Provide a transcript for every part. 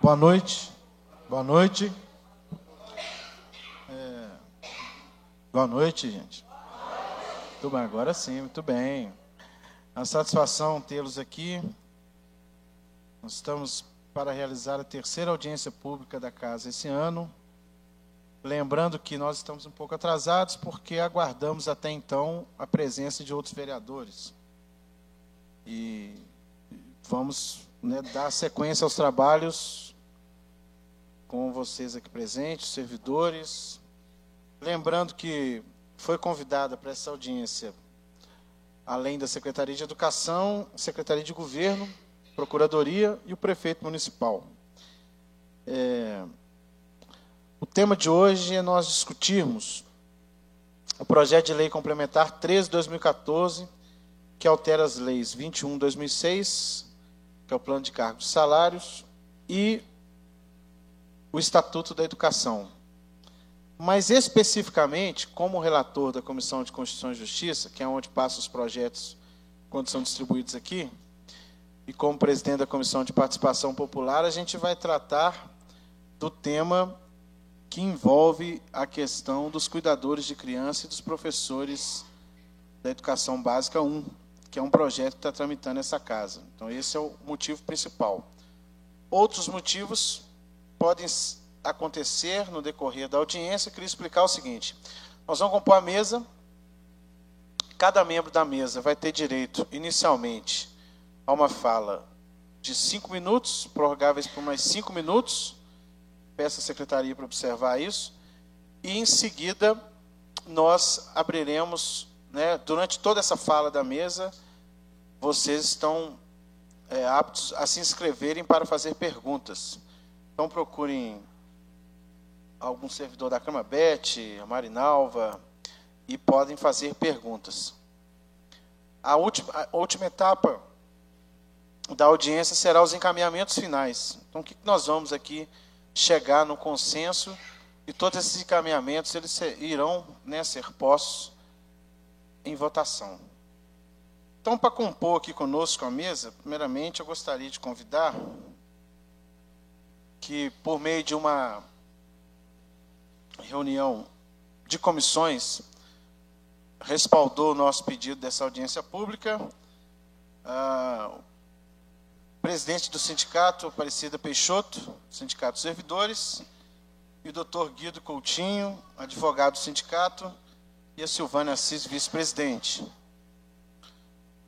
Boa noite. Boa noite. Boa noite, gente. Tudo bem, agora sim, muito bem. É uma satisfação tê-los aqui. Nós estamos para realizar a terceira audiência pública da casa esse ano. Lembrando que nós estamos um pouco atrasados porque aguardamos até então a presença de outros vereadores. E vamos, dar sequência aos trabalhos com vocês aqui presentes, servidores. Lembrando que foi convidada para essa audiência, além da Secretaria de Educação, Secretaria de Governo, Procuradoria e o Prefeito Municipal. O tema de hoje é nós discutirmos o projeto de lei complementar 13/2014, que altera as leis 21/2006, que é o Plano de Cargos e Salários, e o Estatuto da Educação. Mas, especificamente, como relator da Comissão de Constituição e Justiça, que é onde passam os projetos quando são distribuídos aqui, e como presidente da Comissão de Participação Popular, a gente vai tratar do tema que envolve a questão dos cuidadores de criança e dos professores da Educação Básica 1, que é um projeto que está tramitando nessa casa. Então, esse é o motivo principal. Outros motivos podem acontecer no decorrer da audiência. Eu queria explicar o seguinte: nós vamos compor a mesa. Cada membro da mesa vai ter direito, inicialmente, a uma fala de 5 minutos, prorrogáveis por mais 5 minutos. Peço à secretaria para observar isso. E, em seguida, nós abriremos, durante toda essa fala da mesa, vocês estão aptos a se inscreverem para fazer perguntas. Então, procurem algum servidor da Câmara, Beth, a Marinalva, e podem fazer perguntas. A última etapa da audiência será os encaminhamentos finais. Então, o que nós vamos aqui chegar no consenso, e todos esses encaminhamentos eles irão ser postos em votação. Então, para compor aqui conosco a mesa, primeiramente eu gostaria de convidar que, por meio de uma reunião de comissões, respaldou o nosso pedido dessa audiência pública, o presidente do sindicato, Aparecida Peixoto, Sindicato dos Servidores, e o doutor Guido Coutinho, advogado do sindicato, e a Silvânia Assis, vice-presidente.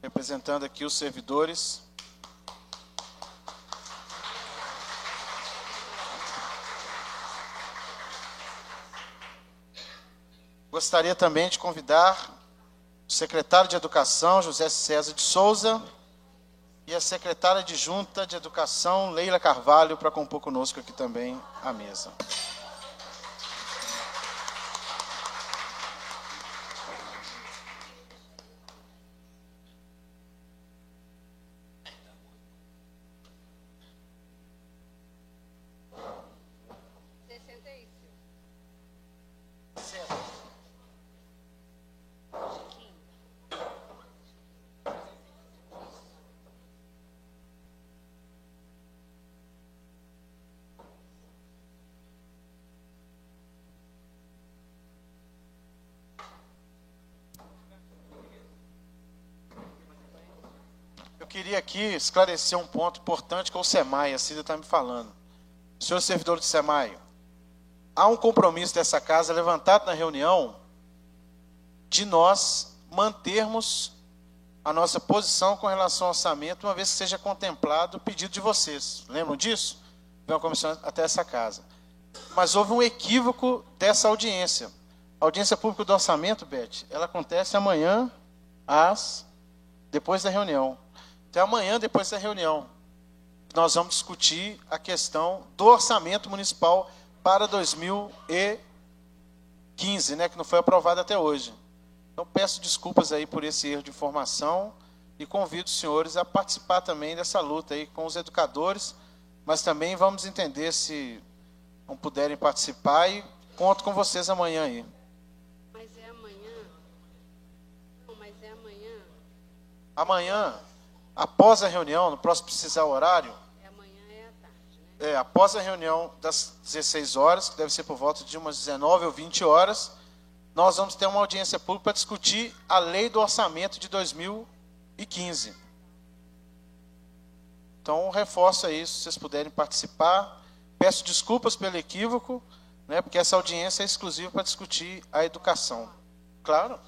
Representando aqui os servidores. Gostaria também de convidar o secretário de Educação, José César de Souza, e a secretária adjunta de Educação, Leila Carvalho, para compor conosco aqui também a mesa. Eu queria aqui esclarecer um ponto importante que é o SEMAI, a Cida está me falando. Senhor servidor do SEMAI, há um compromisso dessa casa levantado na reunião de nós mantermos a nossa posição com relação ao orçamento, uma vez que seja contemplado o pedido de vocês. Lembram disso? Veio uma comissão até essa casa. Mas houve um equívoco dessa audiência. A audiência pública do orçamento, Beth, ela acontece amanhã, depois da reunião. Até amanhã, depois da reunião, nós vamos discutir a questão do orçamento municipal para 2015, que não foi aprovado até hoje. Então, peço desculpas aí por esse erro de informação e convido os senhores a participar também dessa luta aí com os educadores, mas também vamos entender se não puderem participar e conto com vocês amanhã aí. Mas é amanhã? Não, mas é amanhã. Amanhã, após a reunião, não posso precisar o horário? Amanhã é à tarde, né? após a reunião das 16 horas, que deve ser por volta de umas 19 ou 20 horas, nós vamos ter uma audiência pública para discutir a lei do orçamento de 2015. Então, reforço aí, se vocês puderem participar. Peço desculpas pelo equívoco, né, porque essa audiência é exclusiva para discutir a educação. Claro?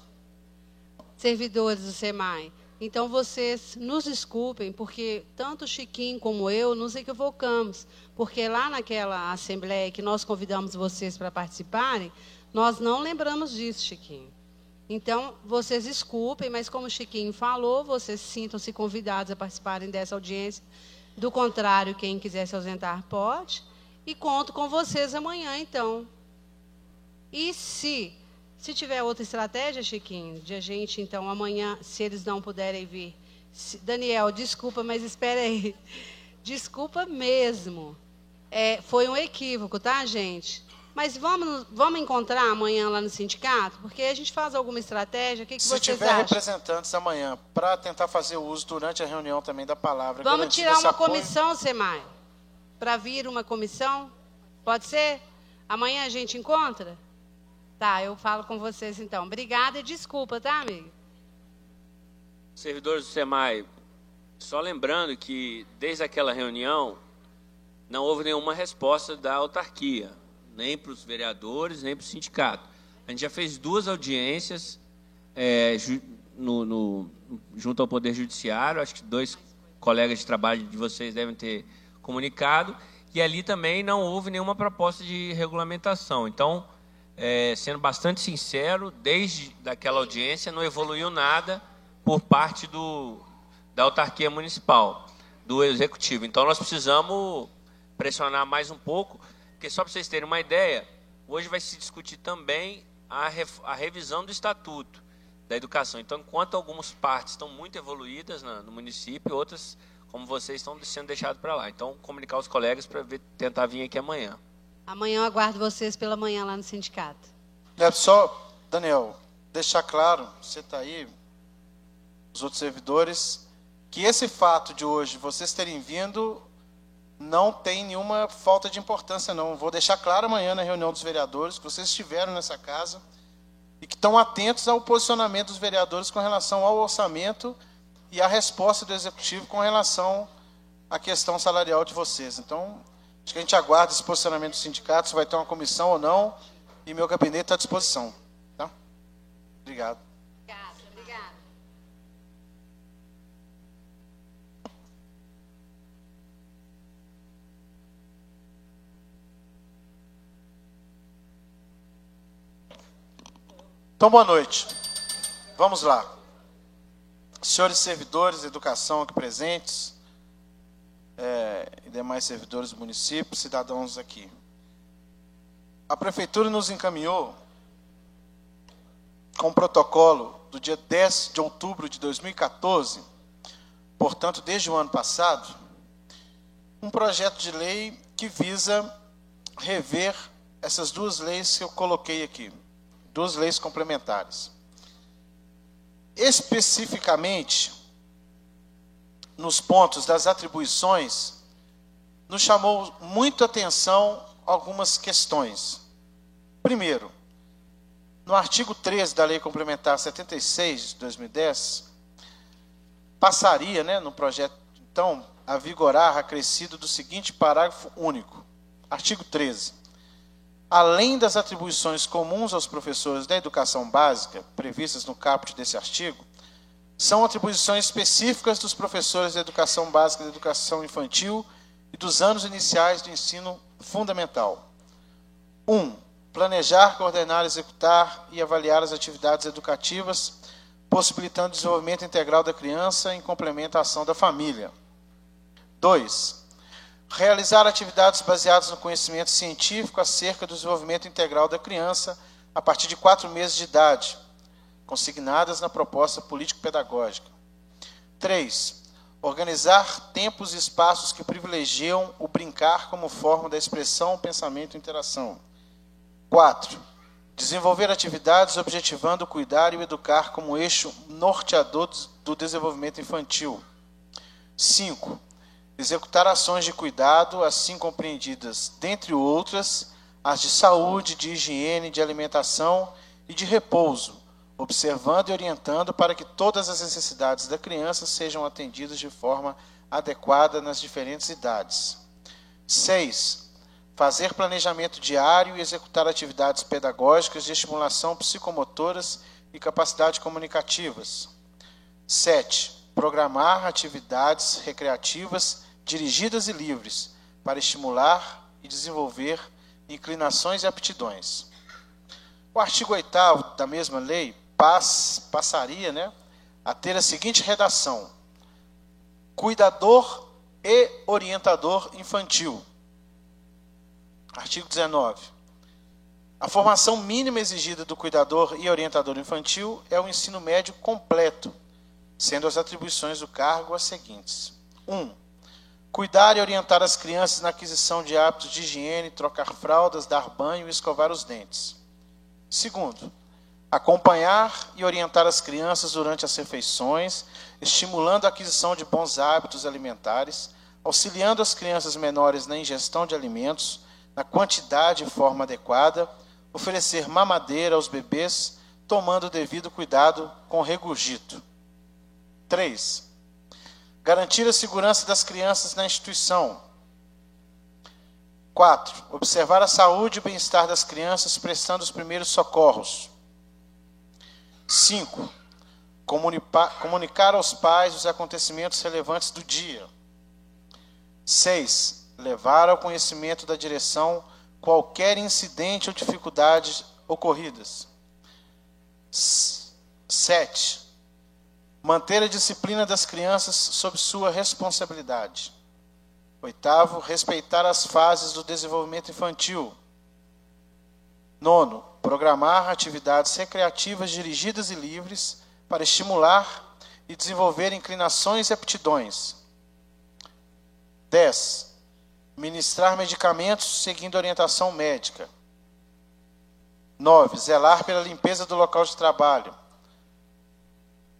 Servidores do SEMAI, então vocês nos desculpem, porque tanto o Chiquinho como eu nos equivocamos, porque lá naquela assembleia que nós convidamos vocês para participarem, nós não lembramos disso, Chiquinho. Então, vocês desculpem, mas como o Chiquinho falou, vocês sintam-se convidados a participarem dessa audiência. Do contrário, quem quiser se ausentar pode. E conto com vocês amanhã, então. E se tiver outra estratégia, Chiquinho, de a gente, então, amanhã, se eles não puderem vir... Daniel, desculpa, mas espera aí. Desculpa mesmo. Foi um equívoco, tá, gente? Mas vamos encontrar amanhã lá no sindicato? Porque a gente faz alguma estratégia. O que vocês acham? Se tiver representantes amanhã, para tentar fazer uso durante a reunião também da palavra. Vamos tirar uma comissão, SEMAI? Para vir uma comissão? Pode ser? Amanhã a gente encontra? Tá, eu falo com vocês então. Obrigada e desculpa, tá, amigo? Servidores do SEMAI, só lembrando que desde aquela reunião não houve nenhuma resposta da autarquia, nem para os vereadores, nem para o sindicato. A gente já fez 2 audiências junto ao Poder Judiciário, acho que 2 colegas de trabalho de vocês devem ter comunicado, e ali também não houve nenhuma proposta de regulamentação. Então, sendo bastante sincero, desde aquela audiência não evoluiu nada por parte da autarquia municipal, do executivo. Então, nós precisamos pressionar mais um pouco, porque só para vocês terem uma ideia, hoje vai se discutir também a revisão do Estatuto da Educação. Então, enquanto algumas partes estão muito evoluídas no município, outras, como vocês, estão sendo deixadas para lá. Então, comunicar aos colegas para tentar vir aqui amanhã. Amanhã eu aguardo vocês pela manhã lá no sindicato. Só, Daniel, deixar claro, você está aí, os outros servidores, que esse fato de hoje vocês terem vindo não tem nenhuma falta de importância, não. Vou deixar claro amanhã na reunião dos vereadores que vocês estiveram nessa casa e que estão atentos ao posicionamento dos vereadores com relação ao orçamento e à resposta do Executivo com relação à questão salarial de vocês. Então, acho que a gente aguarda esse posicionamento do sindicato, se vai ter uma comissão ou não, e meu gabinete está à disposição. Tá? Obrigado. Obrigada. Então, boa noite. Vamos lá. Senhores servidores de educação aqui presentes, e demais servidores do município, cidadãos aqui. A Prefeitura nos encaminhou, com o protocolo do dia 10 de outubro de 2014, portanto, desde o ano passado, um projeto de lei que visa rever essas 2 leis que eu coloquei aqui. 2 leis complementares. Especificamente, nos pontos das atribuições, nos chamou muito a atenção algumas questões. Primeiro, no artigo 13 da Lei Complementar 76 de 2010, passaria, no projeto, então, a vigorar acrescido do seguinte parágrafo único. Artigo 13. Além das atribuições comuns aos professores da educação básica, previstas no caput desse artigo, são atribuições específicas dos professores da educação básica e da educação infantil e dos anos iniciais do ensino fundamental. 1. Planejar, coordenar, executar e avaliar as atividades educativas, possibilitando o desenvolvimento integral da criança em complemento à ação da família. 2. Realizar atividades baseadas no conhecimento científico acerca do desenvolvimento integral da criança a partir de 4 meses de idade, consignadas na proposta político-pedagógica. 3. Organizar tempos e espaços que privilegiam o brincar como forma da expressão, pensamento e interação. 4. Desenvolver atividades objetivando o cuidar e o educar como eixo norteador do desenvolvimento infantil. 5. executar ações de cuidado, assim compreendidas, dentre outras, as de saúde, de higiene, de alimentação e de repouso, observando e orientando para que todas as necessidades da criança sejam atendidas de forma adequada nas diferentes idades. 6. Fazer planejamento diário e executar atividades pedagógicas de estimulação psicomotoras e capacidades comunicativas. 7. Programar atividades recreativas dirigidas e livres para estimular e desenvolver inclinações e aptidões. O artigo 8º da mesma lei passaria, a ter a seguinte redação: cuidador e orientador infantil. Artigo 19. A formação mínima exigida do cuidador e orientador infantil é o ensino médio completo, sendo as atribuições do cargo as seguintes: 1. Cuidar e orientar as crianças na aquisição de hábitos de higiene, trocar fraldas, dar banho e escovar os dentes. 2. Acompanhar e orientar as crianças durante as refeições, estimulando a aquisição de bons hábitos alimentares, auxiliando as crianças menores na ingestão de alimentos, na quantidade e forma adequada, oferecer mamadeira aos bebês, tomando o devido cuidado com regurgito. 3. Garantir a segurança das crianças na instituição. 4. Observar a saúde e bem-estar das crianças, prestando os primeiros socorros. 5. Comunicar aos pais os acontecimentos relevantes do dia. 6. Levar ao conhecimento da direção qualquer incidente ou dificuldades ocorridas. 7. Manter a disciplina das crianças sob sua responsabilidade. 8. Respeitar as fases do desenvolvimento infantil. 9. Programar atividades recreativas dirigidas e livres para estimular e desenvolver inclinações e aptidões. 10. Ministrar medicamentos seguindo orientação médica. 9. Zelar pela limpeza do local de trabalho.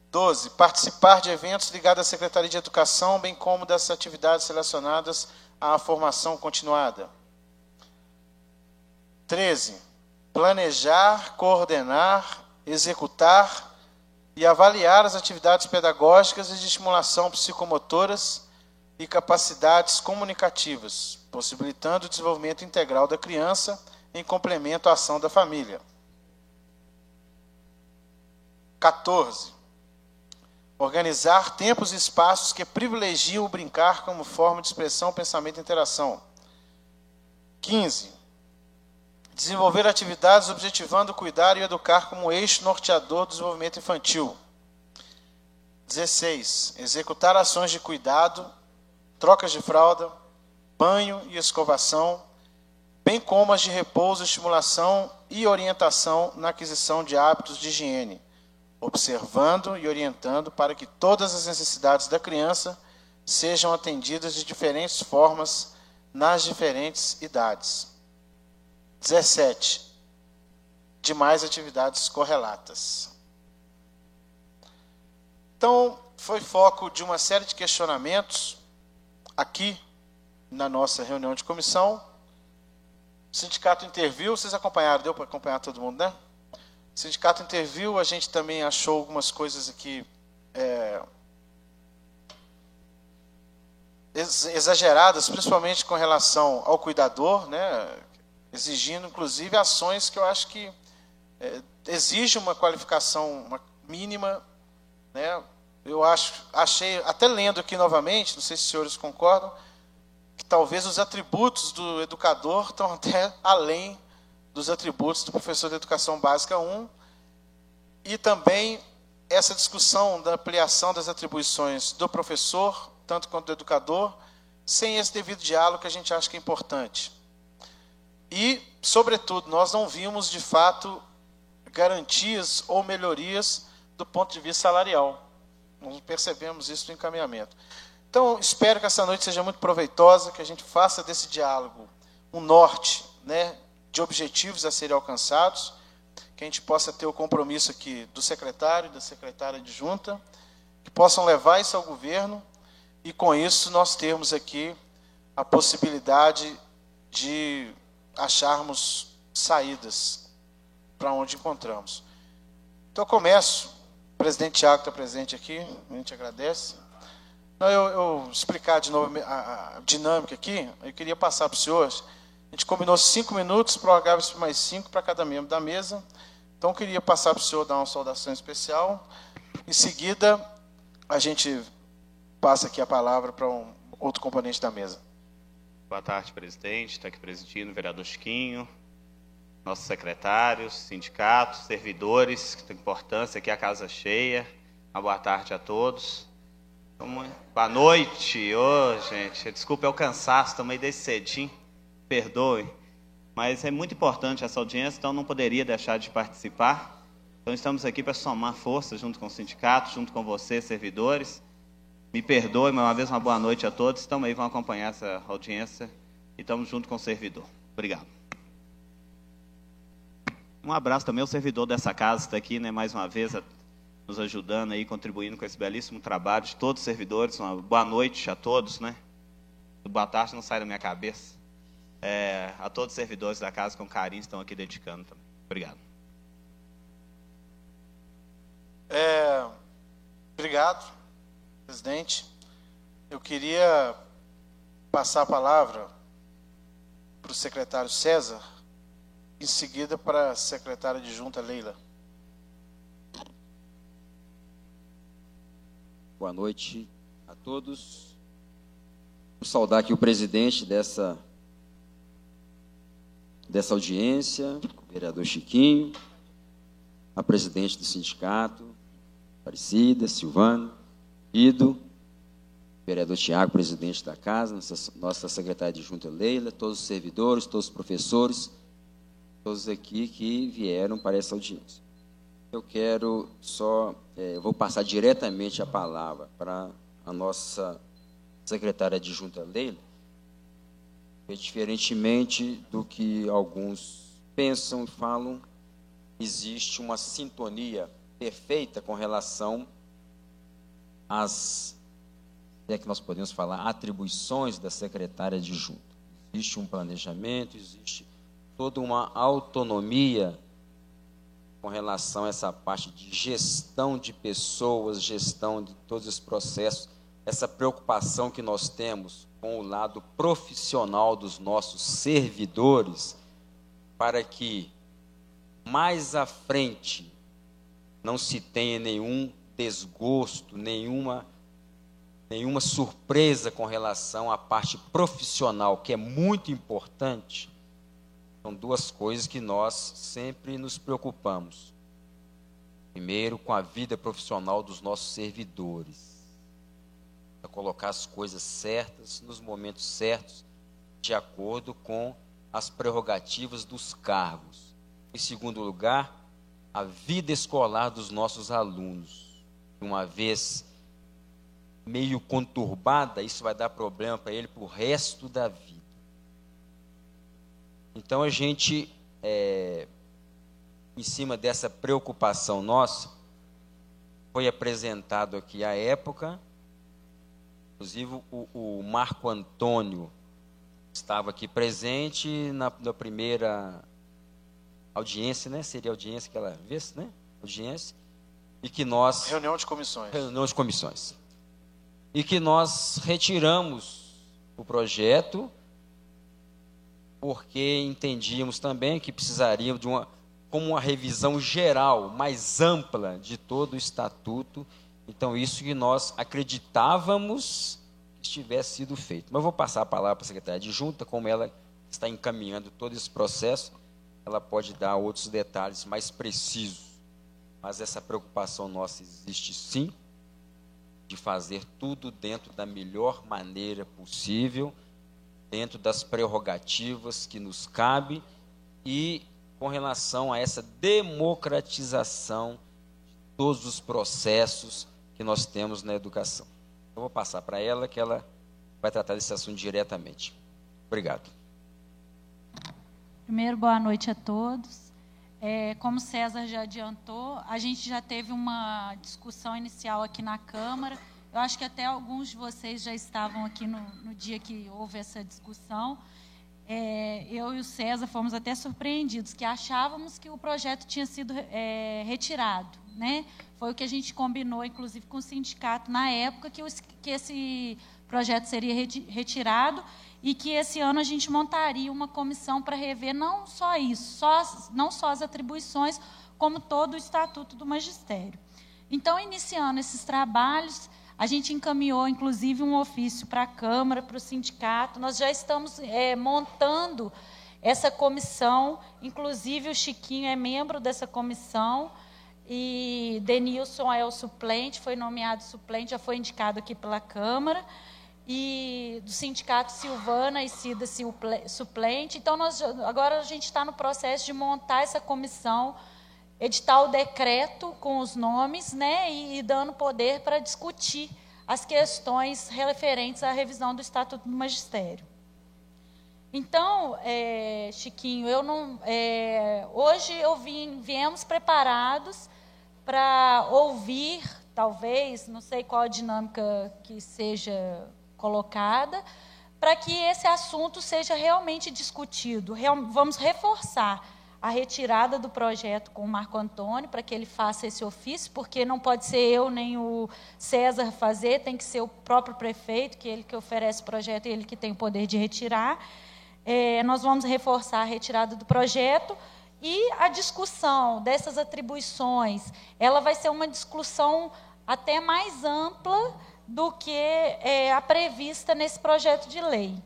12. Participar de eventos ligados à Secretaria de Educação, bem como das atividades relacionadas à formação continuada. 13. Planejar, coordenar, executar e avaliar as atividades pedagógicas e de estimulação psicomotoras e capacidades comunicativas, possibilitando o desenvolvimento integral da criança em complemento à ação da família. 14. Organizar tempos e espaços que privilegiam o brincar como forma de expressão, pensamento e interação. 15. Desenvolver atividades objetivando cuidar e educar como eixo norteador do desenvolvimento infantil. 16. Executar ações de cuidado, trocas de fralda, banho e escovação, bem como as de repouso, estimulação e orientação na aquisição de hábitos de higiene, observando e orientando para que todas as necessidades da criança sejam atendidas de diferentes formas nas diferentes idades. 17. Demais atividades correlatas. Então, foi foco de uma série de questionamentos aqui na nossa reunião de comissão. O sindicato interviu, vocês acompanharam, deu para acompanhar todo mundo, né? O sindicato interviu, a gente também achou algumas coisas aqui exageradas, principalmente com relação ao cuidador, né? Exigindo, inclusive, ações que eu acho que exigem uma qualificação mínima, né? Eu achei, até lendo aqui novamente, não sei se os senhores concordam, que talvez os atributos do educador estão até além dos atributos do professor de Educação Básica 1, e também essa discussão da ampliação das atribuições do professor, tanto quanto do educador, sem esse devido diálogo que a gente acha que é importante. E, sobretudo, nós não vimos, de fato, garantias ou melhorias do ponto de vista salarial. Nós percebemos isso no encaminhamento. Então, espero que essa noite seja muito proveitosa, que a gente faça desse diálogo um norte, né, de objetivos a serem alcançados, que a gente possa ter o compromisso aqui do secretário e da secretária adjunta, que possam levar isso ao governo e com isso nós termos aqui a possibilidade de acharmos saídas para onde encontramos. Então eu começo, o presidente Tiago está presente aqui, a gente agradece. Então, eu explicar de novo a dinâmica aqui, eu queria passar para os senhores. A gente combinou 5 minutos, prorrogava isso mais 5 para cada membro da mesa. Então, eu queria passar para o senhor dar uma saudação especial. Em seguida, a gente passa aqui a palavra para um outro componente da mesa. Boa tarde, presidente. Está aqui presidindo o vereador Chiquinho, nossos secretários, sindicatos, servidores, que tem importância aqui, a casa cheia. Uma boa tarde a todos. Boa noite. Gente, desculpa, é o cansaço, também desde cedinho, perdoe. Mas é muito importante essa audiência, então não poderia deixar de participar. Então estamos aqui para somar forças junto com o sindicato, junto com vocês, servidores. Me perdoe, mais uma vez uma boa noite a todos. Estamos aí, vão acompanhar essa audiência e estamos junto com o servidor. Obrigado. Um abraço também ao servidor dessa casa, que está aqui, né, mais uma vez, nos ajudando aí, contribuindo com esse belíssimo trabalho de todos os servidores. Uma boa noite a todos, né? Boa tarde não sai da minha cabeça. A todos os servidores da casa, com carinho, estão aqui dedicando também. Obrigado. Obrigado, presidente. Eu queria passar a palavra para o secretário César, em seguida para a secretária adjunta Leila. Boa noite a todos. Vou saudar aqui o presidente dessa audiência, o vereador Chiquinho, a presidente do sindicato, Aparecida, Silvano, Ido, vereador Tiago, presidente da casa, nossa secretária adjunta Leila, todos os servidores, todos os professores, todos aqui que vieram para essa audiência. Eu quero eu vou passar diretamente a palavra para a nossa secretária adjunta Leila, que, diferentemente do que alguns pensam e falam, existe uma sintonia perfeita com relação às, se é que nós podemos falar, atribuições da secretária adjunta. Existe um planejamento, existe toda uma autonomia com relação a essa parte de gestão de pessoas, gestão de todos os processos, essa preocupação que nós temos com o lado profissional dos nossos servidores, para que mais à frente não se tenha nenhum desgosto, nenhuma surpresa com relação à parte profissional, que é muito importante. São duas coisas que nós sempre nos preocupamos. Primeiro, com a vida profissional dos nossos servidores, para colocar as coisas certas, nos momentos certos, de acordo com as prerrogativas dos cargos. Em segundo lugar, a vida escolar dos nossos alunos. Uma vez meio conturbada, isso vai dar problema para ele para o resto da vida. Então, a gente, em cima dessa preocupação nossa, foi apresentado aqui à época, inclusive o Marco Antônio estava aqui presente na primeira audiência, né? Seria audiência aquela vez, né? Audiência. E que nós... Reunião de comissões. Reunião de comissões. E que nós retiramos o projeto, porque entendíamos também que precisaríamos de uma revisão geral, mais ampla de todo o estatuto. Então, isso que nós acreditávamos que tivesse sido feito. Mas eu vou passar a palavra para a secretária adjunta, como ela está encaminhando todo esse processo, ela pode dar outros detalhes mais precisos. Mas essa preocupação nossa existe sim, de fazer tudo dentro da melhor maneira possível, dentro das prerrogativas que nos cabe e com relação a essa democratização de todos os processos que nós temos na educação. Eu vou passar para ela, que ela vai tratar desse assunto diretamente. Obrigado. Primeiro, boa noite a todos. Como César já adiantou, a gente já teve uma discussão inicial aqui na Câmara, Eu acho que até alguns de vocês já estavam aqui no dia que houve essa discussão. Eu e o César fomos até surpreendidos, que achávamos que o projeto tinha sido retirado, né? Foi o que a gente combinou, inclusive, com o sindicato na época, que esse projeto seria retirado e que esse ano a gente montaria uma comissão para rever não só isso, não só as atribuições, como todo o Estatuto do Magistério. Então, iniciando esses trabalhos, a gente encaminhou, inclusive, um ofício para a Câmara, para o sindicato. Nós já estamos montando essa comissão, inclusive o Chiquinho é membro dessa comissão, e Denilson é o suplente, foi nomeado suplente, já foi indicado aqui pela Câmara, e do sindicato Silvana e Cida suplente. Então, agora a gente está no processo de montar essa comissão, editar o decreto com os nomes, né, e dando poder para discutir as questões referentes à revisão do Estatuto do Magistério. Então, Chiquinho, hoje viemos preparados para ouvir, talvez, não sei qual a dinâmica que seja colocada, para que esse assunto seja realmente discutido. Vamos reforçar a retirada do projeto com o Marco Antônio, para que ele faça esse ofício, porque não pode ser eu nem o César fazer, tem que ser o próprio prefeito, que é ele que oferece o projeto e ele que tem o poder de retirar. Nós vamos reforçar a retirada do projeto e a discussão dessas atribuições, ela vai ser uma discussão até mais ampla do que a prevista nesse projeto de lei.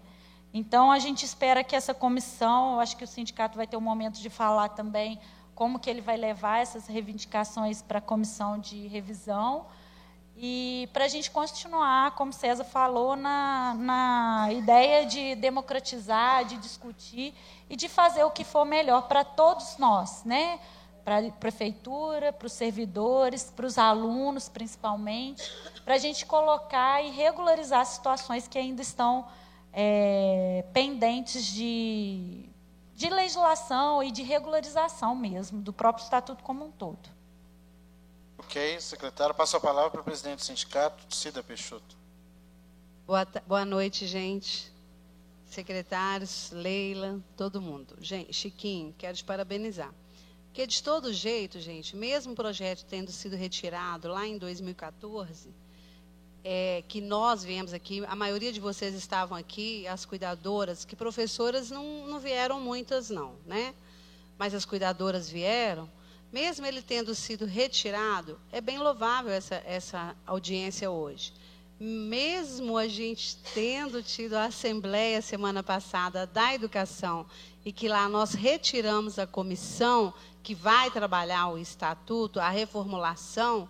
Então, a gente espera que essa comissão, eu acho que o sindicato vai ter um momento de falar também como que ele vai levar essas reivindicações para a comissão de revisão, e para a gente continuar, como César falou, na ideia de democratizar, de discutir e de fazer o que for melhor para todos nós, né? Para a prefeitura, para os servidores, para os alunos, principalmente, para a gente colocar e regularizar situações que ainda estão pendentes de legislação e de regularização mesmo, do próprio Estatuto como um todo. Ok, secretário, passo a palavra para o presidente do sindicato, Cida Peixoto. Boa noite, gente. Secretários, Leila, todo mundo. Gente, Chiquinho, quero te parabenizar. Porque, de todo jeito, gente, mesmo o projeto tendo sido retirado lá em 2014, que nós viemos aqui, a maioria de vocês estavam aqui, as cuidadoras, que professoras não vieram muitas não, né? Mas as cuidadoras vieram. Mesmo ele tendo sido retirado, é bem louvável essa audiência hoje. Mesmo a gente tendo tido a assembleia semana passada da educação e que lá nós retiramos a comissão que vai trabalhar o estatuto, a reformulação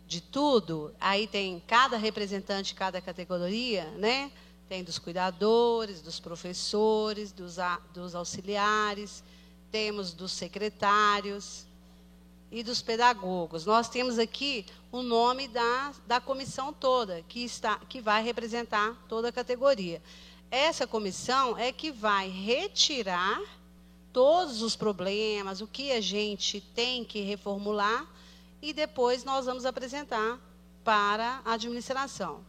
de tudo, aí tem cada representante de cada categoria, né? Tem dos cuidadores, dos professores, dos auxiliares, temos dos secretários e dos pedagogos. Nós temos aqui o nome da comissão toda, que vai representar toda a categoria. Essa comissão é que vai retirar todos os problemas, o que a gente tem que reformular, e depois nós vamos apresentar para a administração.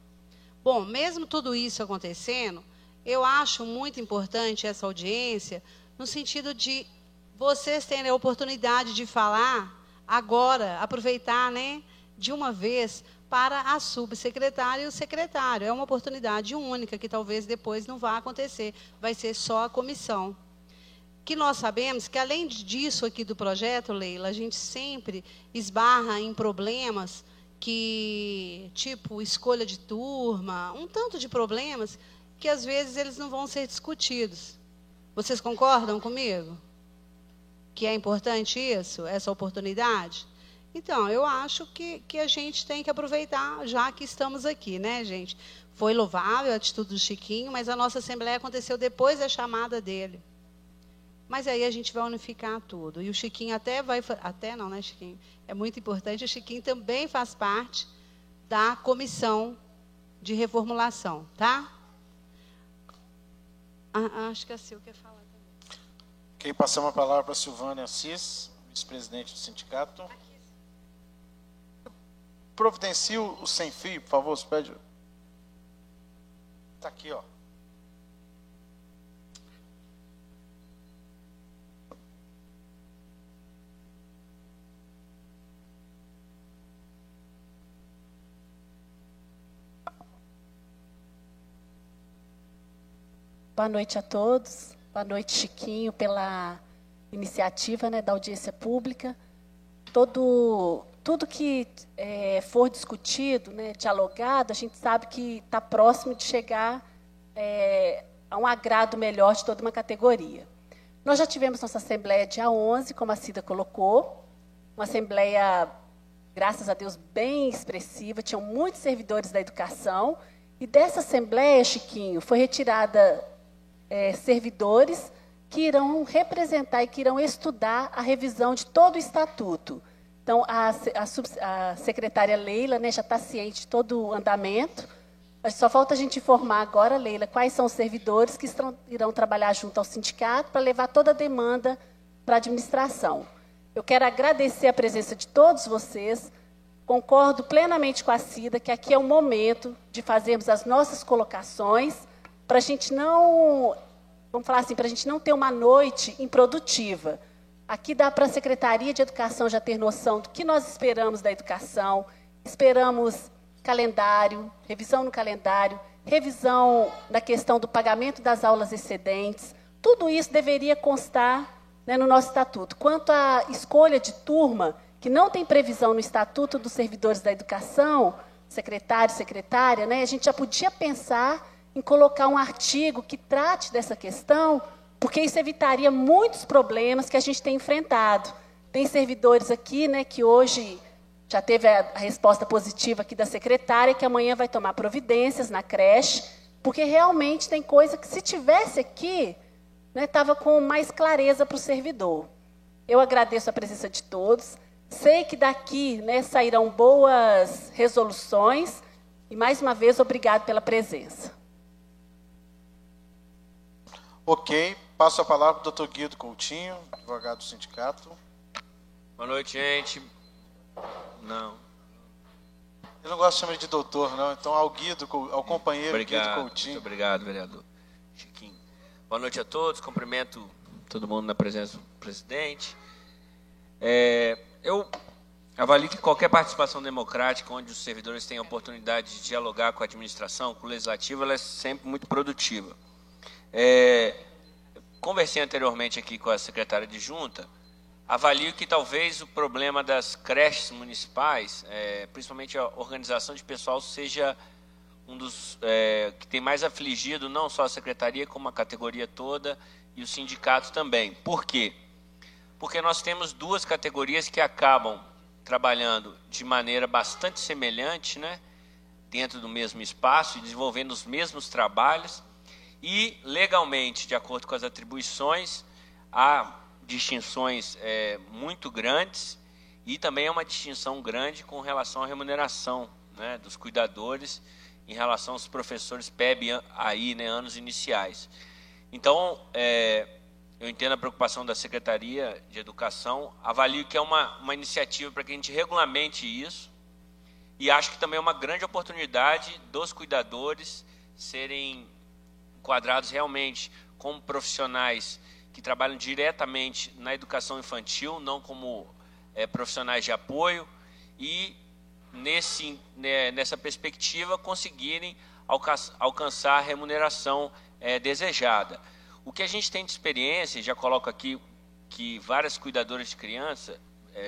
Bom, mesmo tudo isso acontecendo, eu acho muito importante essa audiência, no sentido de vocês terem a oportunidade de falar agora, aproveitar, né, de uma vez, para a subsecretária e o secretário. É uma oportunidade única, que talvez depois não vá acontecer, vai ser só a comissão. Que nós sabemos que, além disso aqui do projeto, Leila, a gente sempre esbarra em problemas tipo escolha de turma, um tanto de problemas que, às vezes, eles não vão ser discutidos. Vocês concordam comigo? Que é importante isso, essa oportunidade? Então, eu acho que a gente tem que aproveitar, já que estamos aqui, né, gente? Foi louvável a atitude do Chiquinho, mas a nossa assembleia aconteceu depois da chamada dele. Mas aí a gente vai unificar tudo. E o Chiquinho até não, né, Chiquinho? É muito importante, o Chiquinho também faz parte da comissão de reformulação, tá? Acho que a Sil quer falar também. Ok, passamos a palavra para a Silvânia Assis, vice-presidente do sindicato. providencie o sem fio, por favor, você pede. Está aqui, ó. Boa noite a todos. Boa noite, Chiquinho, pela iniciativa, né, da audiência pública. Tudo que for discutido, né, dialogado, a gente sabe que está próximo de chegar a um agrado melhor de toda uma categoria. Nós já tivemos nossa assembleia dia 11, como a Cida colocou, uma assembleia, graças a Deus, bem expressiva, tinham muitos servidores da educação, e dessa assembleia, Chiquinho, foi retirada servidores que irão representar e que irão estudar a revisão de todo o estatuto. Então, a secretária Leila, né, já está ciente de todo o andamento. Só falta a gente informar agora, Leila, quais são os servidores que irão trabalhar junto ao sindicato para levar toda a demanda para a administração. Eu quero agradecer a presença de todos vocês. Concordo plenamente com a Cida que aqui é o momento de fazermos as nossas colocações para a gente não, vamos falar assim, para a gente não ter uma noite improdutiva. Aqui dá para a Secretaria de Educação já ter noção do que nós esperamos da educação, esperamos calendário, revisão no calendário, revisão na questão do pagamento das aulas excedentes, tudo isso deveria constar, né, no nosso estatuto. Quanto à escolha de turma, que não tem previsão no estatuto dos servidores da educação, secretário, secretária, né, a gente já podia pensar em colocar um artigo que trate dessa questão, porque isso evitaria muitos problemas que a gente tem enfrentado. Tem servidores aqui, né, que hoje já teve a resposta positiva aqui da secretária, que amanhã vai tomar providências na creche, porque realmente tem coisa que, se tivesse aqui, estava com mais clareza para o servidor. Eu agradeço a presença de todos. Sei que daqui, né, sairão boas resoluções. E, mais uma vez, obrigado pela presença. Ok, passo a palavra para o Dr. Guido Coutinho, advogado do sindicato. Boa noite, gente. Não. Eu não gosto de chamar de doutor, não. Então, ao Guido, ao companheiro Obrigado, Guido Coutinho. Muito obrigado, vereador Chiquinho. Boa noite a todos. Cumprimento todo mundo na presença do presidente. Eu avalio que qualquer participação democrática, onde os servidores têm a oportunidade de dialogar com a administração, com o legislativo, ela é sempre muito produtiva. Conversei anteriormente aqui com a secretária de Junta. Avalio que talvez o problema das creches municipais, principalmente a organização de pessoal, seja um dos que tem mais afligido não só a secretaria, como a categoria toda e o sindicato também. Por quê? Porque nós temos duas categorias que acabam trabalhando de maneira bastante semelhante, né, dentro do mesmo espaço e desenvolvendo os mesmos trabalhos, e legalmente, de acordo com as atribuições, há distinções muito grandes, e também é uma distinção grande com relação à remuneração, né, dos cuidadores em relação aos professores PEB aí, né, anos iniciais. Então, eu entendo a preocupação da Secretaria de Educação, avalio que é uma iniciativa para que a gente regulamente isso, e acho que também é uma grande oportunidade dos cuidadores serem enquadrados realmente como profissionais que trabalham diretamente na educação infantil, não como profissionais de apoio, e nessa perspectiva conseguirem alcançar a remuneração desejada. O que a gente tem de experiência, já coloco aqui que várias cuidadoras de criança,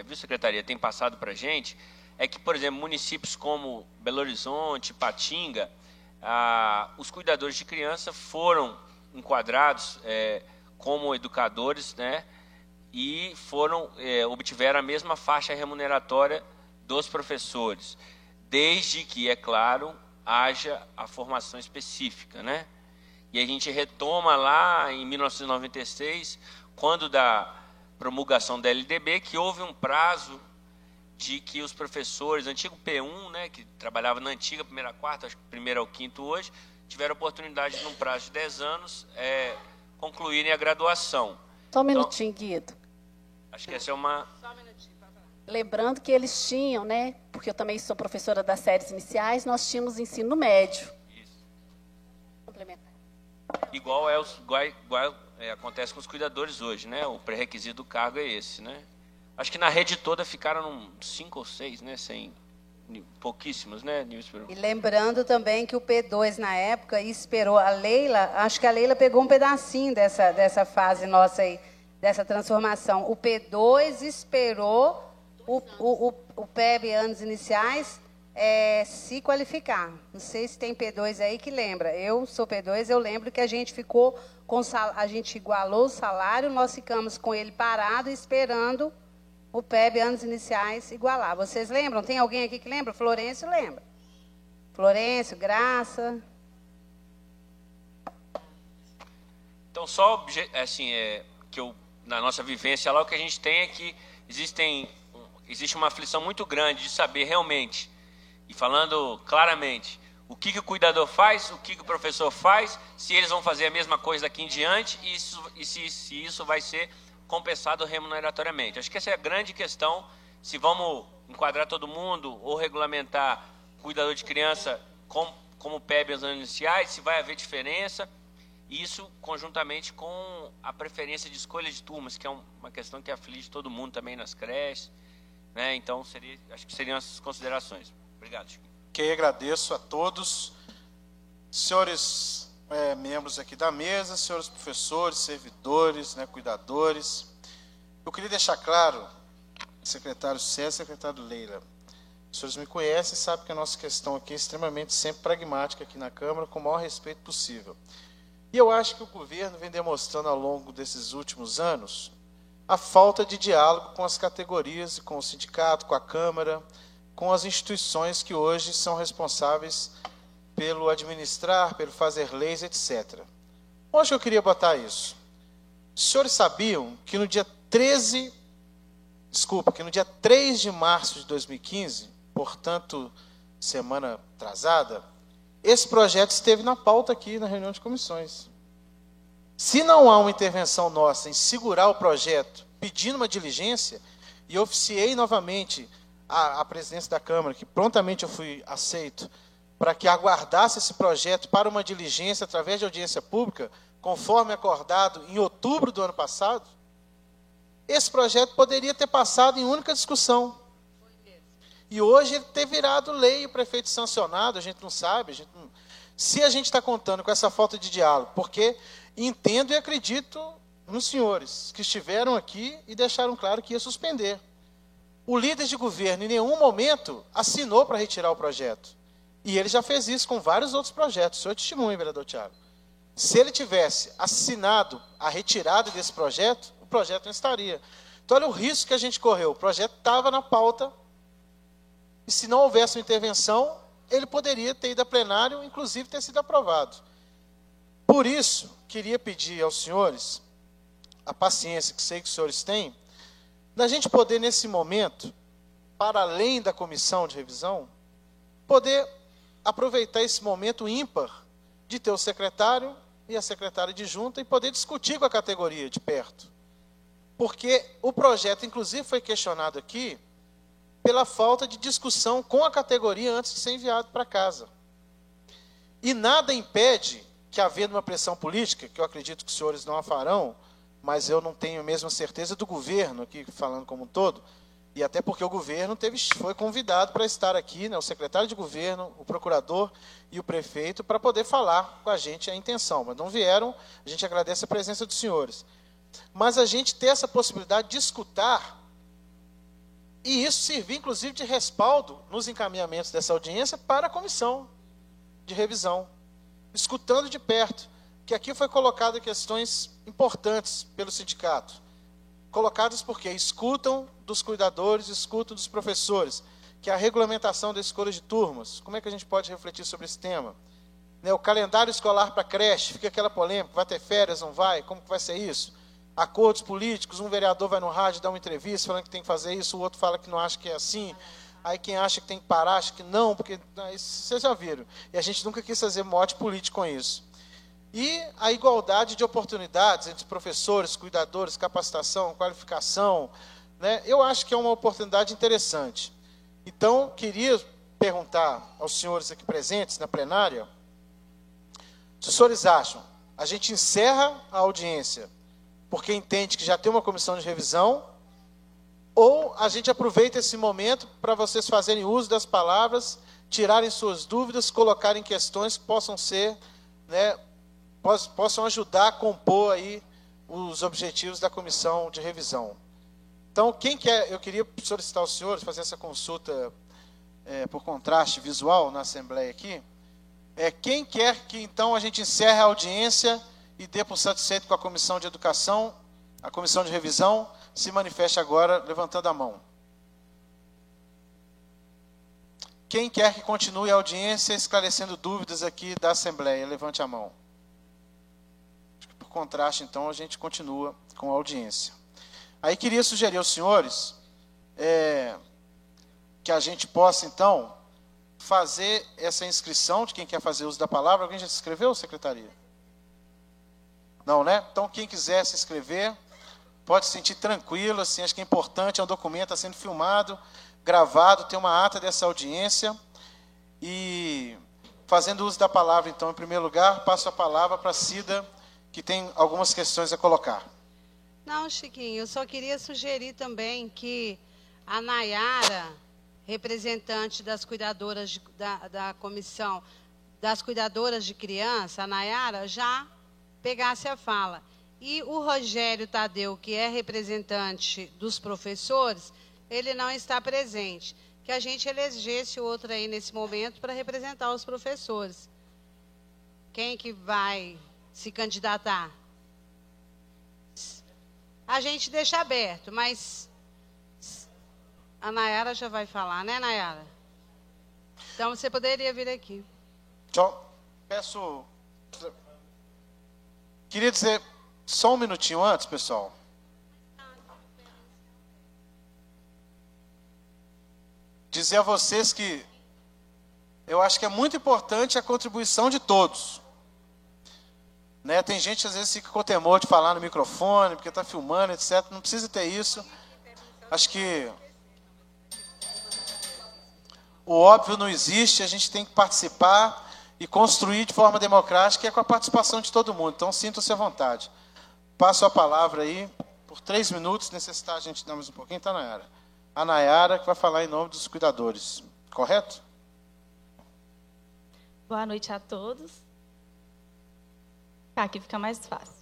viu, secretaria, tem passado para a gente, é que, por exemplo, municípios como Belo Horizonte, Patinga, os cuidadores de criança foram enquadrados como educadores, né, e obtiveram a mesma faixa remuneratória dos professores, desde que, é claro, haja a formação específica, né? E a gente retoma lá em 1996, quando da promulgação da LDB, que houve um prazo de que os professores, antigo P1, né, que trabalhava na antiga primeira a quarta, acho que primeira ao quinto hoje, tiveram a oportunidade, num prazo de 10 anos, concluírem a graduação. Só um minutinho, Guido. Acho que essa é uma... Lembrando que eles tinham, né, porque eu também sou professora das séries iniciais, nós tínhamos ensino médio. Isso. Complementar. Igual acontece com os cuidadores hoje, né? O pré-requisito do cargo é esse, né? Acho que na rede toda ficaram 5 ou 6, né? Pouquíssimos, né, Nilson? E lembrando também que o P2 na época esperou a Leila, acho que a Leila pegou um pedacinho dessa fase nossa aí, dessa transformação. O P2 esperou o PEB anos iniciais se qualificar. Não sei se tem P2 aí que lembra. Eu sou P2, eu lembro que a gente ficou a gente igualou o salário, nós ficamos com ele parado esperando o PEB anos iniciais igualar. Vocês lembram? Tem alguém aqui que lembra? Florencio lembra. Florencio, Graça. Então, só assim, na nossa vivência lá, o que a gente tem é que existe uma aflição muito grande de saber realmente, e falando claramente, o que o cuidador faz, o que o professor faz, se eles vão fazer a mesma coisa daqui em diante, e se isso vai ser compensado remuneratoriamente. Acho que essa é a grande questão, se vamos enquadrar todo mundo ou regulamentar cuidador de criança como PEB nos anos iniciais, se vai haver diferença, e isso conjuntamente com a preferência de escolha de turmas, que é uma questão que aflige todo mundo também nas creches, né? Então, acho que seriam essas considerações. Obrigado, Chico. Que agradeço a todos, senhores membros aqui da mesa, senhores professores, servidores, né, cuidadores. Eu queria deixar claro, secretário César, secretário Leila, os senhores me conhecem e sabem que a nossa questão aqui é extremamente sempre pragmática aqui na Câmara, com o maior respeito possível. E eu acho que o governo vem demonstrando ao longo desses últimos anos a falta de diálogo com as categorias, com o sindicato, com a Câmara, com as instituições que hoje são responsáveis pelo administrar, pelo fazer leis, etc. Onde eu queria botar isso? Os senhores sabiam que no dia 3 de março de 2015, portanto, semana atrasada, esse projeto esteve na pauta aqui na reunião de comissões. Se não há uma intervenção nossa em segurar o projeto, pedindo uma diligência, e eu oficiei novamente a presidência da Câmara, que prontamente eu fui aceito, para que aguardasse esse projeto para uma diligência através de audiência pública, conforme acordado em outubro do ano passado, esse projeto poderia ter passado em única discussão. E hoje ele ter virado lei, o prefeito sancionado, a gente não sabe. Se a gente está contando com essa falta de diálogo, porque entendo e acredito nos senhores que estiveram aqui e deixaram claro que ia suspender. O líder de governo, em nenhum momento, assinou para retirar o projeto. E ele já fez isso com vários outros projetos. O senhor testemunha, vereador Thiago. Se ele tivesse assinado a retirada desse projeto, o projeto não estaria. Então, olha o risco que a gente correu. O projeto estava na pauta, e se não houvesse uma intervenção, ele poderia ter ido a plenário, inclusive ter sido aprovado. Por isso, queria pedir aos senhores a paciência que sei que os senhores têm, da gente poder, nesse momento, para além da comissão de revisão, poder aproveitar esse momento ímpar de ter o secretário e a secretária adjunta e poder discutir com a categoria de perto. Porque o projeto, inclusive, foi questionado aqui pela falta de discussão com a categoria antes de ser enviado para casa. E nada impede que, havendo uma pressão política, que eu acredito que os senhores não a farão, mas eu não tenho a mesma certeza do governo, aqui falando como um todo, e até porque o governo foi convidado para estar aqui, né, o secretário de governo, o procurador e o prefeito, para poder falar com a gente a intenção. Mas não vieram, a gente agradece a presença dos senhores. Mas a gente ter essa possibilidade de escutar, e isso servir, inclusive, de respaldo nos encaminhamentos dessa audiência para a comissão de revisão, escutando de perto, que aqui foi colocado questões importantes pelo sindicato, colocadas porque escutam dos cuidadores, escutam dos professores, que é a regulamentação da escolha de turmas. Como é que a gente pode refletir sobre esse tema? Né, o calendário escolar para creche, fica aquela polêmica, vai ter férias, não vai? Como que vai ser isso? Acordos políticos, um vereador vai no rádio dar uma entrevista falando que tem que fazer isso, o outro fala que não acha que é assim, aí quem acha que tem que parar, acha que não, porque isso vocês já viram. E a gente nunca quis fazer mote político com isso. E a igualdade de oportunidades entre professores, cuidadores, capacitação, qualificação, né, eu acho que é uma oportunidade interessante. Então, queria perguntar aos senhores aqui presentes na plenária, se os senhores acham, a gente encerra a audiência porque entende que já tem uma comissão de revisão, ou a gente aproveita esse momento para vocês fazerem uso das palavras, tirarem suas dúvidas, colocarem questões que possam ser, né, possam ajudar a compor aí os objetivos da comissão de revisão. Então, quem quer, eu queria solicitar aos senhores fazer essa consulta por contraste visual na Assembleia aqui. Quem quer que, então, a gente encerre a audiência e dê por satisfeito com a Comissão de Educação, a Comissão de Revisão, se manifeste agora, levantando a mão. Quem quer que continue a audiência esclarecendo dúvidas aqui da Assembleia, levante a mão. Por contraste, então, a gente continua com a audiência. Aí queria sugerir aos senhores que a gente possa, então, fazer essa inscrição de quem quer fazer uso da palavra. Alguém já se inscreveu, secretaria? Não, né? Então, quem quiser se inscrever, pode se sentir tranquilo, assim, acho que é importante, é um documento, está sendo filmado, gravado, tem uma ata dessa audiência. E, fazendo uso da palavra, então, em primeiro lugar, passo a palavra para a Cida, que tem algumas questões a colocar. Não, Chiquinho, eu só queria sugerir também que a Nayara, representante das cuidadoras da comissão das cuidadoras de criança, a Nayara, já pegasse a fala. E o Rogério Tadeu, que é representante dos professores, ele não está presente. Que a gente elegesse outro aí nesse momento para representar os professores. Quem que vai se candidatar? A gente deixa aberto, mas a Nayara já vai falar, né, Nayara? Então, você poderia vir aqui. Queria dizer só um minutinho antes, pessoal. Dizer a vocês que eu acho que é muito importante a contribuição de todos. Né? Tem gente que às vezes fica com temor de falar no microfone, porque está filmando, etc. Não precisa ter isso. Acho que o óbvio não existe, a gente tem que participar e construir de forma democrática, e é com a participação de todo mundo. Então, sintam-se à vontade. Passo a palavra aí, por 3 minutos, se necessitar a gente dar mais um pouquinho, tá, Nayara? A Nayara, que vai falar em nome dos cuidadores. Correto? Boa noite a todos. Aqui fica mais fácil.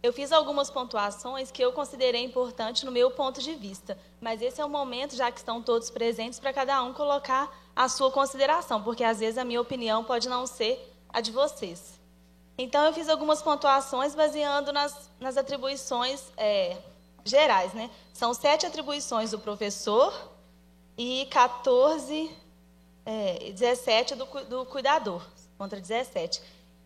Eu fiz algumas pontuações que eu considerei importante no meu ponto de vista, mas esse é o momento, já que estão todos presentes, para cada um colocar a sua consideração, porque às vezes a minha opinião pode não ser a de vocês. Então, eu fiz algumas pontuações baseando nas atribuições gerais, né? São 7 atribuições do professor e 17 do cuidador, contra 17.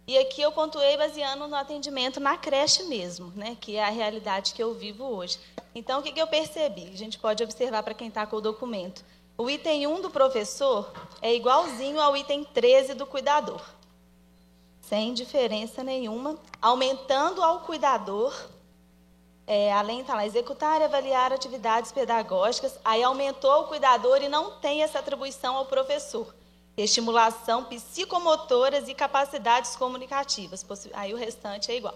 E aqui eu pontuei baseando no atendimento na creche mesmo, né, que é a realidade que eu vivo hoje. Então, o que eu percebi? A gente pode observar para quem está com o documento. O item 1 do professor é igualzinho ao item 13 do cuidador, sem diferença nenhuma, aumentando ao cuidador, além de executar e avaliar atividades pedagógicas, aí aumentou ao cuidador e não tem essa atribuição ao professor. Estimulação psicomotoras e capacidades comunicativas. Aí o restante é igual.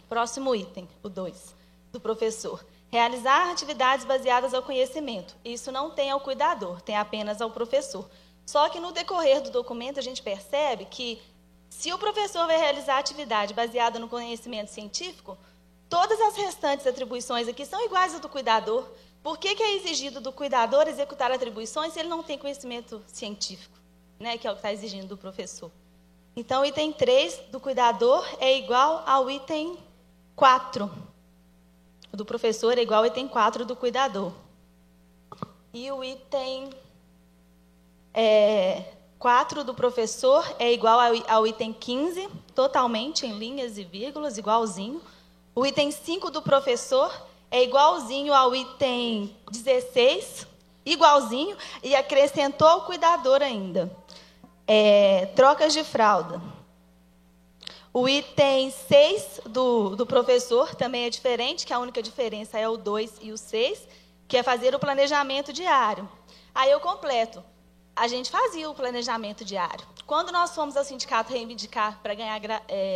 Próximo item, o 2, do professor. Realizar atividades baseadas ao conhecimento. Isso não tem ao cuidador, tem apenas ao professor. Só que no decorrer do documento a gente percebe que se o professor vai realizar atividade baseada no conhecimento científico, todas as restantes atribuições aqui são iguais ao do cuidador. Por que é exigido do cuidador executar atribuições se ele não tem conhecimento científico, né, que é o que está exigindo do professor? Então, o item 3 do cuidador é igual ao item 4. O do professor é igual ao item 4 do cuidador. E o item 4 do professor é igual ao item 15, totalmente em linhas e vírgulas, igualzinho. O item 5 do professor é igualzinho ao item 16, igualzinho, e acrescentou ao cuidador ainda. Trocas de fralda. O item 6 do professor também é diferente, que a única diferença é o 2 e o 6, que é fazer o planejamento diário. Aí eu completo. A gente fazia o planejamento diário. Quando nós fomos ao sindicato reivindicar para ganhar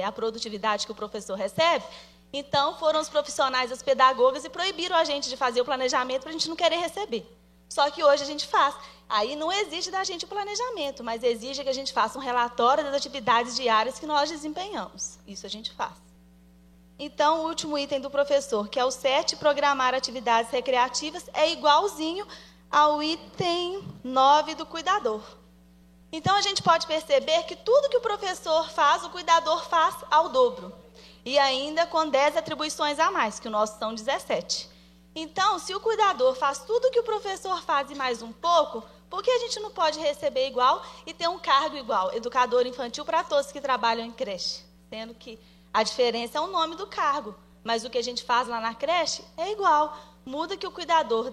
a produtividade que o professor recebe, então foram os profissionais, as pedagogas, e proibiram a gente de fazer o planejamento para a gente não querer receber. Só que hoje a gente faz. Aí não exige da gente o planejamento, mas exige que a gente faça um relatório das atividades diárias que nós desempenhamos. Isso a gente faz. Então, o último item do professor, que é o 7, programar atividades recreativas, é igualzinho ao item 9 do cuidador. Então, a gente pode perceber que tudo que o professor faz, o cuidador faz ao dobro. E ainda com 10 atribuições a mais, que o nosso são 17. Então, se o cuidador faz tudo que o professor faz e mais um pouco, por que a gente não pode receber igual e ter um cargo igual? Educador infantil para todos que trabalham em creche. Sendo que a diferença é o nome do cargo. Mas o que a gente faz lá na creche é igual. Muda que o cuidador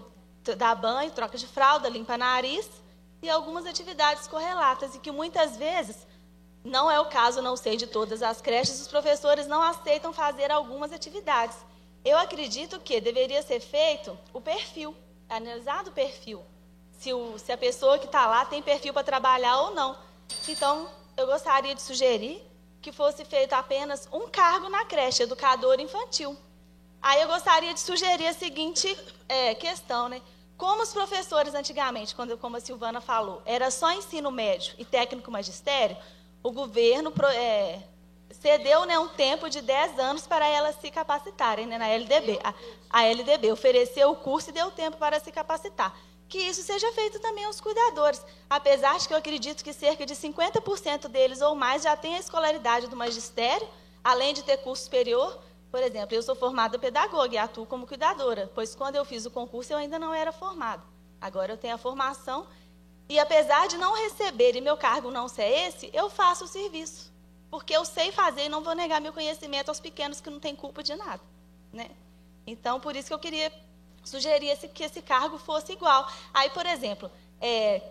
dá banho, troca de fralda, limpa nariz e algumas atividades correlatas. E que muitas vezes, não é o caso, não sei, de todas as creches, os professores não aceitam fazer algumas atividades. Eu acredito que deveria ser feito o perfil, analisado o perfil. Se a pessoa que está lá tem perfil para trabalhar ou não. Então, eu gostaria de sugerir que fosse feito apenas um cargo na creche, educador infantil. Aí eu gostaria de sugerir a seguinte questão, né? Como os professores antigamente, como a Silvana falou, era só ensino médio e técnico magistério, o governo cedeu, né, um tempo de 10 anos para elas se capacitarem, né, na LDB. A LDB ofereceu o curso e deu tempo para se capacitar. Que isso seja feito também aos cuidadores. Apesar de que eu acredito que cerca de 50% deles ou mais já têm a escolaridade do magistério, além de ter curso superior. Por exemplo, eu sou formada pedagoga e atuo como cuidadora, pois quando eu fiz o concurso eu ainda não era formada. Agora eu tenho a formação e, apesar de não receber e meu cargo não ser esse, eu faço o serviço. Porque eu sei fazer e não vou negar meu conhecimento aos pequenos que não têm culpa de nada, né? Então, por isso que eu queria sugerir que esse cargo fosse igual. Aí, por exemplo,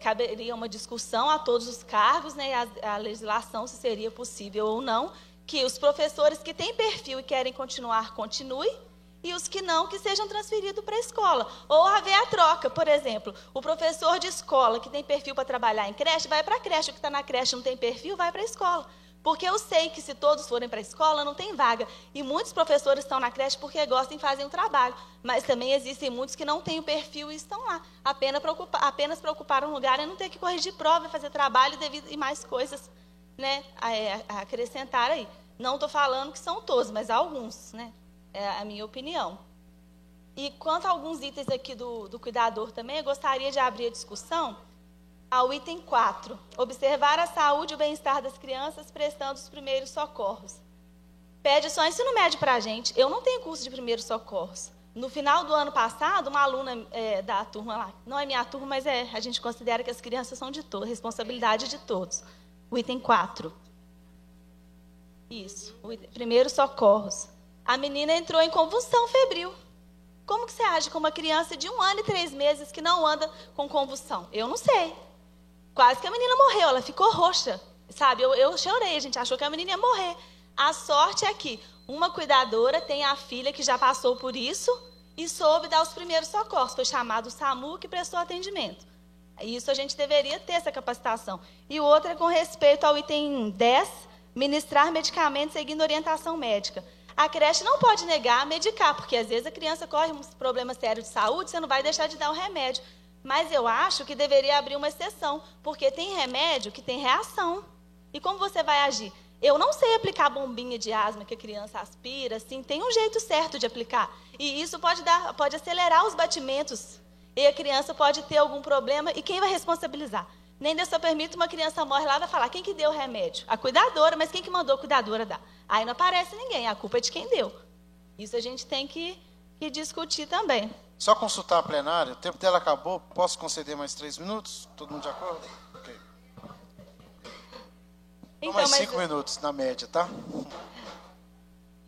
caberia uma discussão a todos os cargos, né, a legislação, se seria possível ou não, que os professores que têm perfil e querem continuar, continuem, e os que não, que sejam transferidos para a escola. Ou haver a troca, por exemplo, o professor de escola que tem perfil para trabalhar em creche, vai para a creche, o que está na creche não tem perfil, vai para a escola. Porque eu sei que se todos forem para a escola, não tem vaga. E muitos professores estão na creche porque gostam de fazer um trabalho. Mas também existem muitos que não têm o perfil e estão lá. Apenas para ocupar um lugar e não ter que corrigir prova, fazer trabalho e mais coisas, né, a acrescentar aí. Não estou falando que são todos, mas alguns, né? É a minha opinião. E quanto a alguns itens aqui do cuidador também, eu gostaria de abrir a discussão ao item 4, observar a saúde e o bem-estar das crianças prestando os primeiros socorros. Pede só ensino médio para a gente. Eu não tenho curso de primeiros socorros. No final do ano passado, uma aluna da turma lá, não é minha turma, mas a gente considera que as crianças são de todos, responsabilidade de todos. O item 4. Isso, primeiros socorros. A menina entrou em convulsão febril. Como que você age com uma criança de 1 ano e 3 meses que não anda com convulsão? Eu não sei. Quase que a menina morreu, ela ficou roxa, sabe? Eu chorei, a gente achou que a menina ia morrer. A sorte é que uma cuidadora tem a filha que já passou por isso e soube dar os primeiros socorros. Foi chamado o SAMU que prestou atendimento. Isso a gente deveria ter essa capacitação. E o outro é com respeito ao item 10, ministrar medicamentos seguindo orientação médica. A creche não pode negar a medicar, porque às vezes a criança corre um problema sério de saúde, você não vai deixar de dar o remédio. Mas eu acho que deveria abrir uma exceção, porque tem remédio que tem reação. E como você vai agir? Eu não sei aplicar bombinha de asma que a criança aspira, assim, tem um jeito certo de aplicar. E isso pode acelerar os batimentos. E a criança pode ter algum problema, e quem vai responsabilizar? Nem Deus só permite uma criança morre lá e vai falar, quem que deu o remédio? A cuidadora, mas quem que mandou a cuidadora dar? Aí não aparece ninguém, a culpa é de quem deu. Isso a gente tem que discutir também. Só consultar a plenária, o tempo dela acabou, posso conceder mais 3 minutos? Todo mundo de acordo? Ok. Então, mais 5 minutos, na média, tá?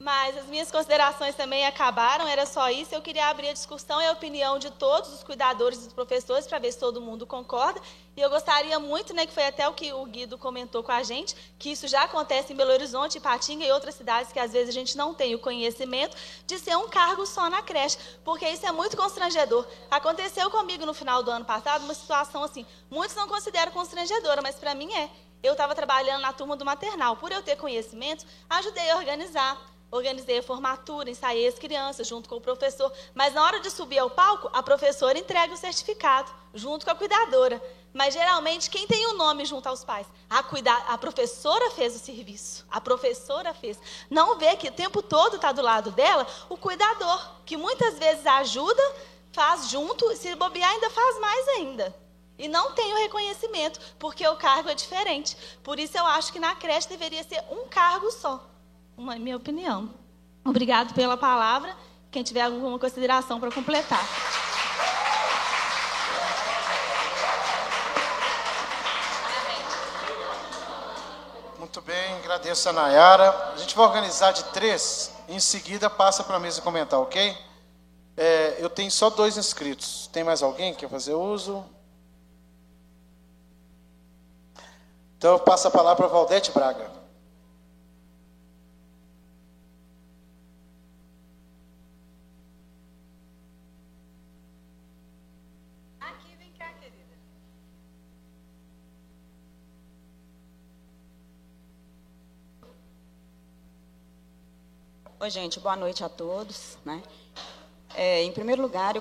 Mas as minhas considerações também acabaram, era só isso. Eu queria abrir a discussão e a opinião de todos os cuidadores e dos professores para ver se todo mundo concorda. E eu gostaria muito, né, que foi até o que o Guido comentou com a gente, que isso já acontece em Belo Horizonte, Ipatinga e outras cidades que às vezes a gente não tem o conhecimento de ser um cargo só na creche, porque isso é muito constrangedor. Aconteceu comigo no final do ano passado uma situação assim, muitos não consideram constrangedora, mas para mim é. Eu estava trabalhando na turma do maternal. Por eu ter conhecimento, ajudei a organizar. Organizei a formatura, ensaiei as crianças junto com o professor. Mas na hora de subir ao palco, a professora entrega o certificado, junto com a cuidadora. Mas geralmente, quem tem o nome junto aos pais? A professora fez o serviço. A professora fez. Não vê que o tempo todo está do lado dela o cuidador, que muitas vezes ajuda, faz junto, e se bobear ainda faz mais ainda. E não tem o reconhecimento, porque o cargo é diferente. Por isso eu acho que na creche deveria ser um cargo só. Minha opinião. Obrigado pela palavra. Quem tiver alguma consideração para completar. Muito bem, agradeço a Nayara. A gente vai organizar de 3, em seguida passa para a mesa comentar, ok? Eu tenho só 2 inscritos. Tem mais alguém que quer fazer uso? Então eu passo a palavra para Valdete Braga. Oi, gente, boa noite a todos, né? Em primeiro lugar,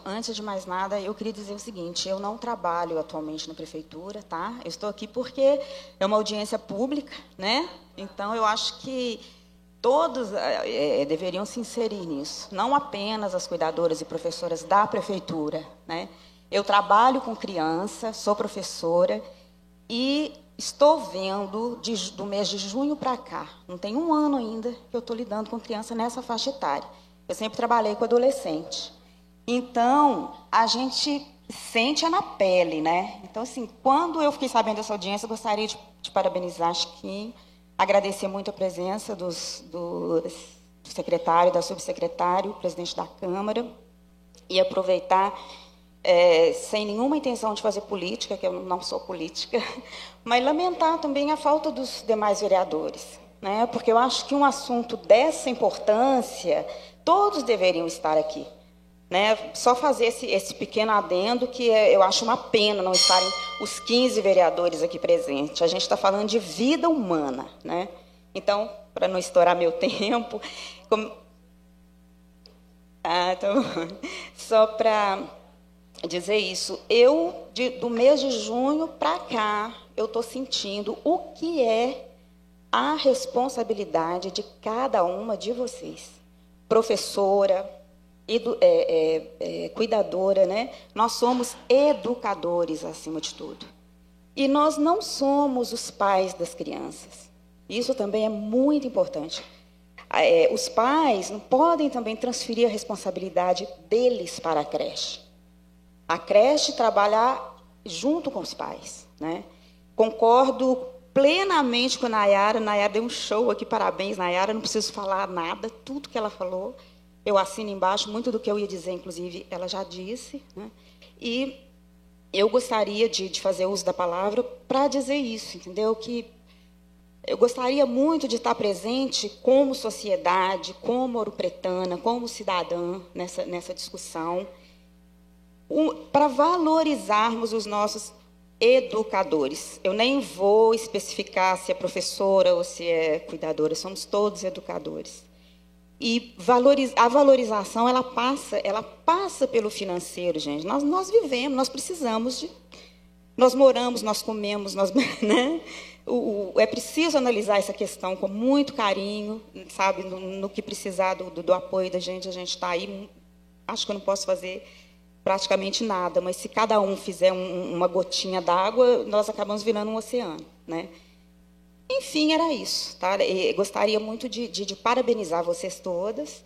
antes de mais nada, eu queria dizer o seguinte: eu não trabalho atualmente na prefeitura, tá? Eu estou aqui porque é uma audiência pública, né? Então, eu acho que todos deveriam se inserir nisso, não apenas as cuidadoras e professoras da prefeitura, né? Eu trabalho com criança, sou professora e estou vendo, do mês de junho para cá, não tem um ano ainda que eu estou lidando com criança nessa faixa etária. Eu sempre trabalhei com adolescente. Então, a gente sente na pele, né? Então, assim, quando eu fiquei sabendo dessa audiência, eu gostaria de parabenizar a Chiquinho, agradecer muito a presença do secretário, da subsecretário, presidente da Câmara, e aproveitar, sem nenhuma intenção de fazer política, que eu não sou política, mas lamentar também a falta dos demais vereadores, né? Porque eu acho que um assunto dessa importância, todos deveriam estar aqui, né? Só fazer esse pequeno adendo, que eu acho uma pena não estarem os 15 vereadores aqui presentes. A gente está falando de vida humana, né? Então, para não estourar meu tempo, só para dizer isso, do mês de junho para cá, eu estou sentindo o que é a responsabilidade de cada uma de vocês. Professora, cuidadora, né? Nós somos educadores, acima de tudo. E nós não somos os pais das crianças. Isso também é muito importante. Os pais não podem também transferir a responsabilidade deles para a creche. A creche trabalhar junto com os pais, né? Concordo plenamente com a Nayara. Nayara deu um show aqui, parabéns, Nayara. Não preciso falar nada, tudo que ela falou, eu assino embaixo. Muito do que eu ia dizer, inclusive, ela já disse, né? E eu gostaria de fazer uso da palavra para dizer isso, entendeu? Que eu gostaria muito de estar presente como sociedade, como ouropretana, como cidadã nessa discussão, para valorizarmos os nossos educadores. Eu nem vou especificar se é professora ou se é cuidadora, somos todos educadores. E a valorização, ela passa pelo financeiro, gente. Nós vivemos, nós precisamos nós moramos, nós comemos, né? É preciso analisar essa questão com muito carinho, sabe? No que precisar do apoio da gente, a gente está aí. Acho que eu não posso fazer praticamente nada, mas se cada um fizer uma gotinha d'água, nós acabamos virando um oceano, né? Enfim, era isso, tá? Eu gostaria muito de parabenizar vocês todas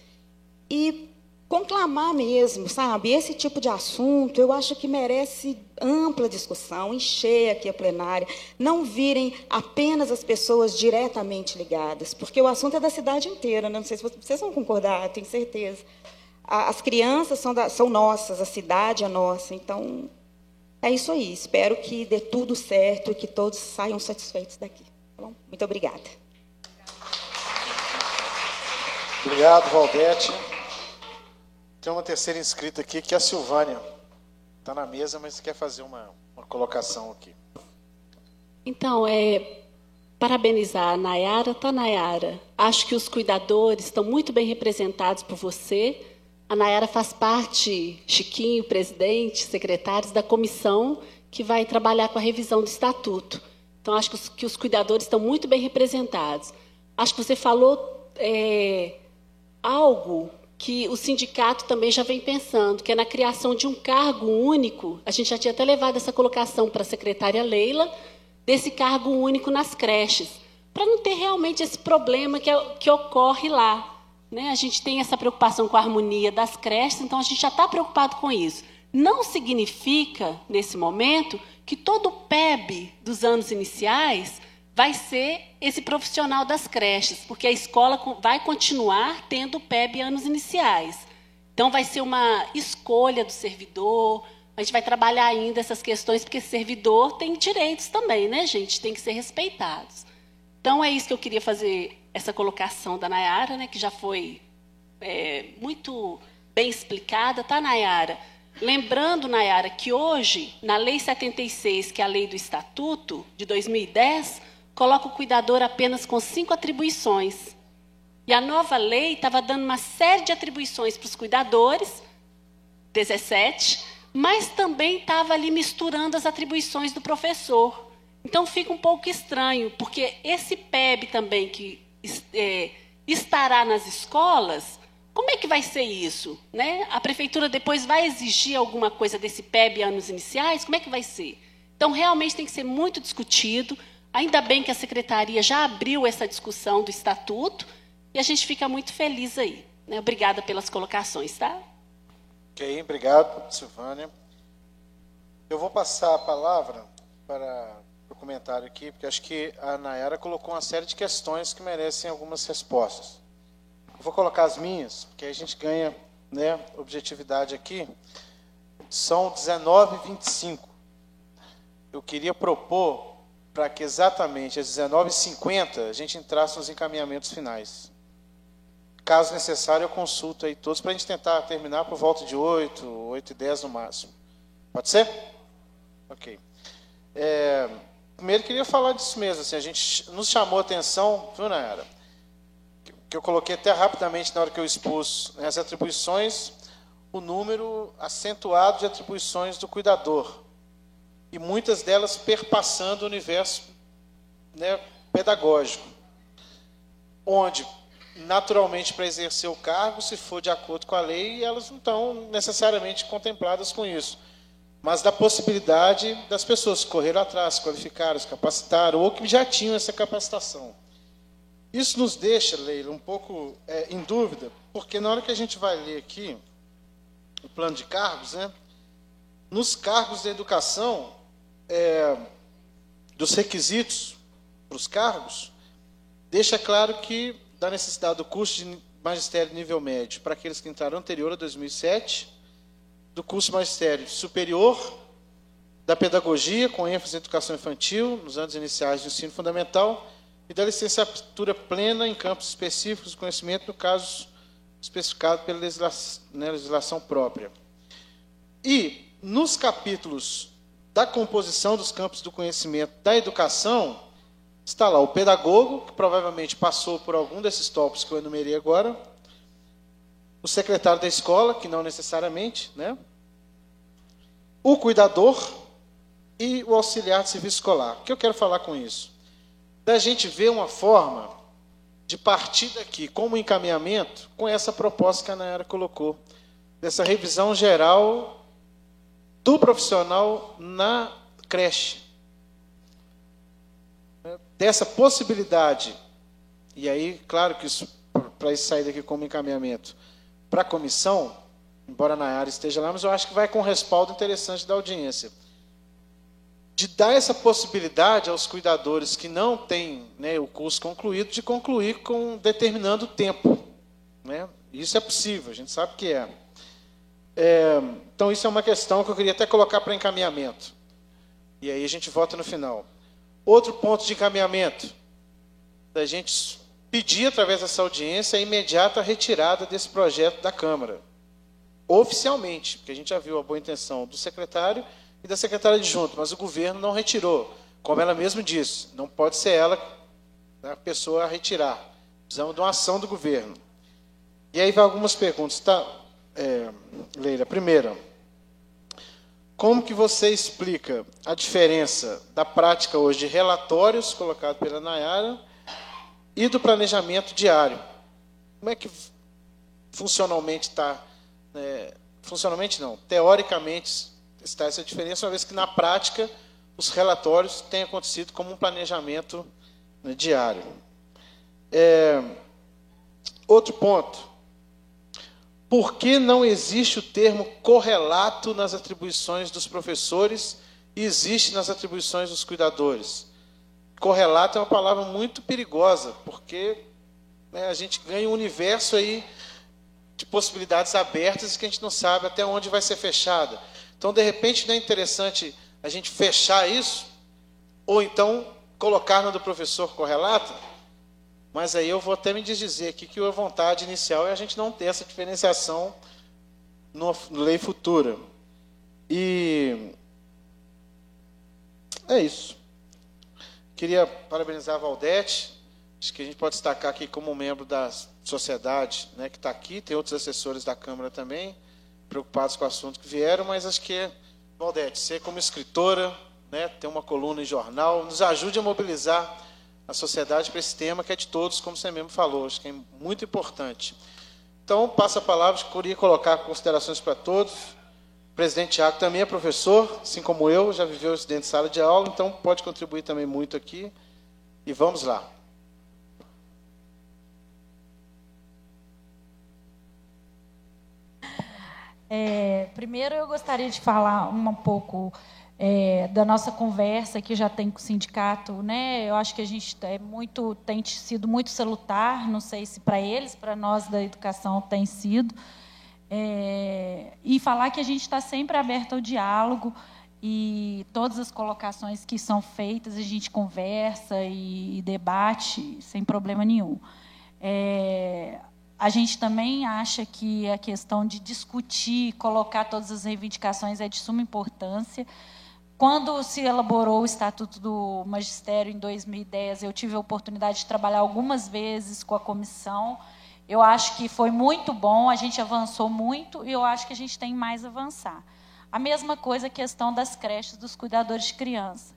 e conclamar mesmo, sabe? Esse tipo de assunto, eu acho que merece ampla discussão, encher aqui a plenária, não virem apenas as pessoas diretamente ligadas, porque o assunto é da cidade inteira, né? Não sei se vocês vão concordar, tenho certeza. As crianças são nossas, a cidade é nossa, então é isso aí. Espero que dê tudo certo e que todos saiam satisfeitos daqui. Tá bom? Muito obrigada. Obrigado, Valdete. Tem uma terceira inscrita aqui, que é a Silvânia. Está na mesa, mas quer fazer uma colocação aqui. Então, parabenizar a Nayara. Tá, Nayara? Acho que os cuidadores estão muito bem representados por você. A Nayara faz parte, Chiquinho, presidente, secretários, da comissão que vai trabalhar com a revisão do estatuto. Então, acho que os cuidadores estão muito bem representados. Acho que você falou algo que o sindicato também já vem pensando, que é na criação de um cargo único. A gente já tinha até levado essa colocação para a secretária Leila, desse cargo único nas creches, para não ter realmente esse problema que ocorre lá. Né? A gente tem essa preocupação com a harmonia das creches, então a gente já está preocupado com isso. Não significa, nesse momento, que todo o PEB dos anos iniciais vai ser esse profissional das creches, porque a escola vai continuar tendo o PEB anos iniciais. Então, vai ser uma escolha do servidor, a gente vai trabalhar ainda essas questões, porque servidor tem direitos também, né, gente? Tem que ser respeitados. Então, é isso que eu queria fazer, essa colocação da Nayara, né, que já foi muito bem explicada, tá, Nayara? Lembrando, Nayara, que hoje, na Lei 76, que é a lei do Estatuto, de 2010, coloca o cuidador apenas com 5 atribuições. E a nova lei estava dando uma série de atribuições para os cuidadores, 17, mas também estava ali misturando as atribuições do professor. Então, fica um pouco estranho, porque esse PEB também que estará nas escolas, como é que vai ser isso? Né? A prefeitura depois vai exigir alguma coisa desse PEB anos iniciais? Como é que vai ser? Então, realmente tem que ser muito discutido. Ainda bem que a secretaria já abriu essa discussão do estatuto e a gente fica muito feliz aí. Né? Obrigada pelas colocações, tá? Ok, obrigado, Silvânia. Eu vou passar a palavra para o comentário aqui, porque acho que a Nayara colocou uma série de questões que merecem algumas respostas. Eu vou colocar as minhas, porque a gente ganha, né, objetividade aqui. São 19h25. Eu queria propor para que exatamente às 19h50 a gente entrasse nos encaminhamentos finais. Caso necessário, eu consulto aí todos para a gente tentar terminar por volta de 8h10 no máximo. Pode ser? Ok. Primeiro, queria falar disso mesmo. Assim, a gente nos chamou a atenção, viu, Nayara? Que eu coloquei até rapidamente na hora que eu expus as atribuições, o número acentuado de atribuições do cuidador. E muitas delas perpassando o universo, né, pedagógico, onde, naturalmente, para exercer o cargo, se for de acordo com a lei, elas não estão necessariamente contempladas com isso, mas da possibilidade das pessoas que correram atrás, se qualificaram, se capacitaram, ou que já tinham essa capacitação. Isso nos deixa, Leila, um pouco em dúvida, porque na hora que a gente vai ler aqui o plano de cargos, né, nos cargos da educação, dos requisitos para os cargos, deixa claro que da necessidade do curso de magistério nível médio para aqueles que entraram anterior a 2007, do curso magistério superior, da pedagogia, com ênfase em educação infantil, nos anos iniciais do ensino fundamental, e da licenciatura plena em campos específicos de conhecimento, no caso especificado pela legislação própria. E, nos capítulos da composição dos campos do conhecimento da educação, está lá o pedagogo, que provavelmente passou por algum desses tópicos que eu enumerei agora, o secretário da escola, que não necessariamente, né? O cuidador e o auxiliar de serviço escolar. O que eu quero falar com isso? Da gente ver uma forma de partir daqui, como encaminhamento, com essa proposta que a Nayara colocou, dessa revisão geral do profissional na creche. Dessa possibilidade, e aí, claro que isso, para isso sair daqui como encaminhamento, para a comissão, embora a Nayara esteja lá, mas eu acho que vai com um respaldo interessante da audiência, de dar essa possibilidade aos cuidadores que não têm, né, o curso concluído, de concluir com determinando tempo. Né? Isso é possível, a gente sabe que é. Então, isso é uma questão que eu queria até colocar para encaminhamento. E aí a gente volta no final. Outro ponto de encaminhamento, da gente pedir, através dessa audiência, a imediata retirada desse projeto da Câmara. Oficialmente, porque a gente já viu a boa intenção do secretário e da secretária adjunta, mas o governo não retirou. Como ela mesma disse, não pode ser ela a pessoa a retirar. Precisamos de uma ação do governo. E aí vai algumas perguntas. Tá, Leila, primeira, como que você explica a diferença da prática hoje de relatórios colocados pela Nayara e do planejamento diário? Como é que funcionalmente está... funcionalmente não, teoricamente está essa diferença, uma vez que na prática os relatórios têm acontecido como um planejamento, né, diário. Outro ponto. Por que não existe o termo correlato nas atribuições dos professores e existe nas atribuições dos cuidadores? Correlato é uma palavra muito perigosa, porque, né, a gente ganha um universo aí de possibilidades abertas que a gente não sabe até onde vai ser fechada. Então, de repente, não é interessante a gente fechar isso, ou então colocar no do professor correlato? Mas aí eu vou até me dizer aqui que a vontade inicial é a gente não ter essa diferenciação no lei futura. E é isso. Queria parabenizar a Valdete. Acho que a gente pode destacar aqui como membro da sociedade, né, que está aqui. Tem outros assessores da Câmara também, preocupados com o assunto que vieram, mas acho que, Valdete, você como escritora, né, tem uma coluna em jornal, nos ajude a mobilizar a sociedade para esse tema, que é de todos, como você mesmo falou, acho que é muito importante. Então, passo a palavra, queria colocar considerações para todos. O presidente Tiago também é professor, assim como eu, já viveu isso dentro de sala de aula, então pode contribuir também muito aqui. E vamos lá. Primeiro, eu gostaria de falar um pouco da nossa conversa que já tem com o sindicato, né? Eu acho que a gente tem sido muito salutar, não sei se para eles, para nós da educação tem sido, e falar que a gente está sempre aberto ao diálogo e todas as colocações que são feitas a gente conversa e debate sem problema nenhum. A gente também acha que a questão de discutir, colocar todas as reivindicações é de suma importância. Quando se elaborou o Estatuto do Magistério, em 2010, eu tive a oportunidade de trabalhar algumas vezes com a comissão. Eu acho que foi muito bom, a gente avançou muito e eu acho que a gente tem mais a avançar. A mesma coisa a questão das creches, dos cuidadores de criança.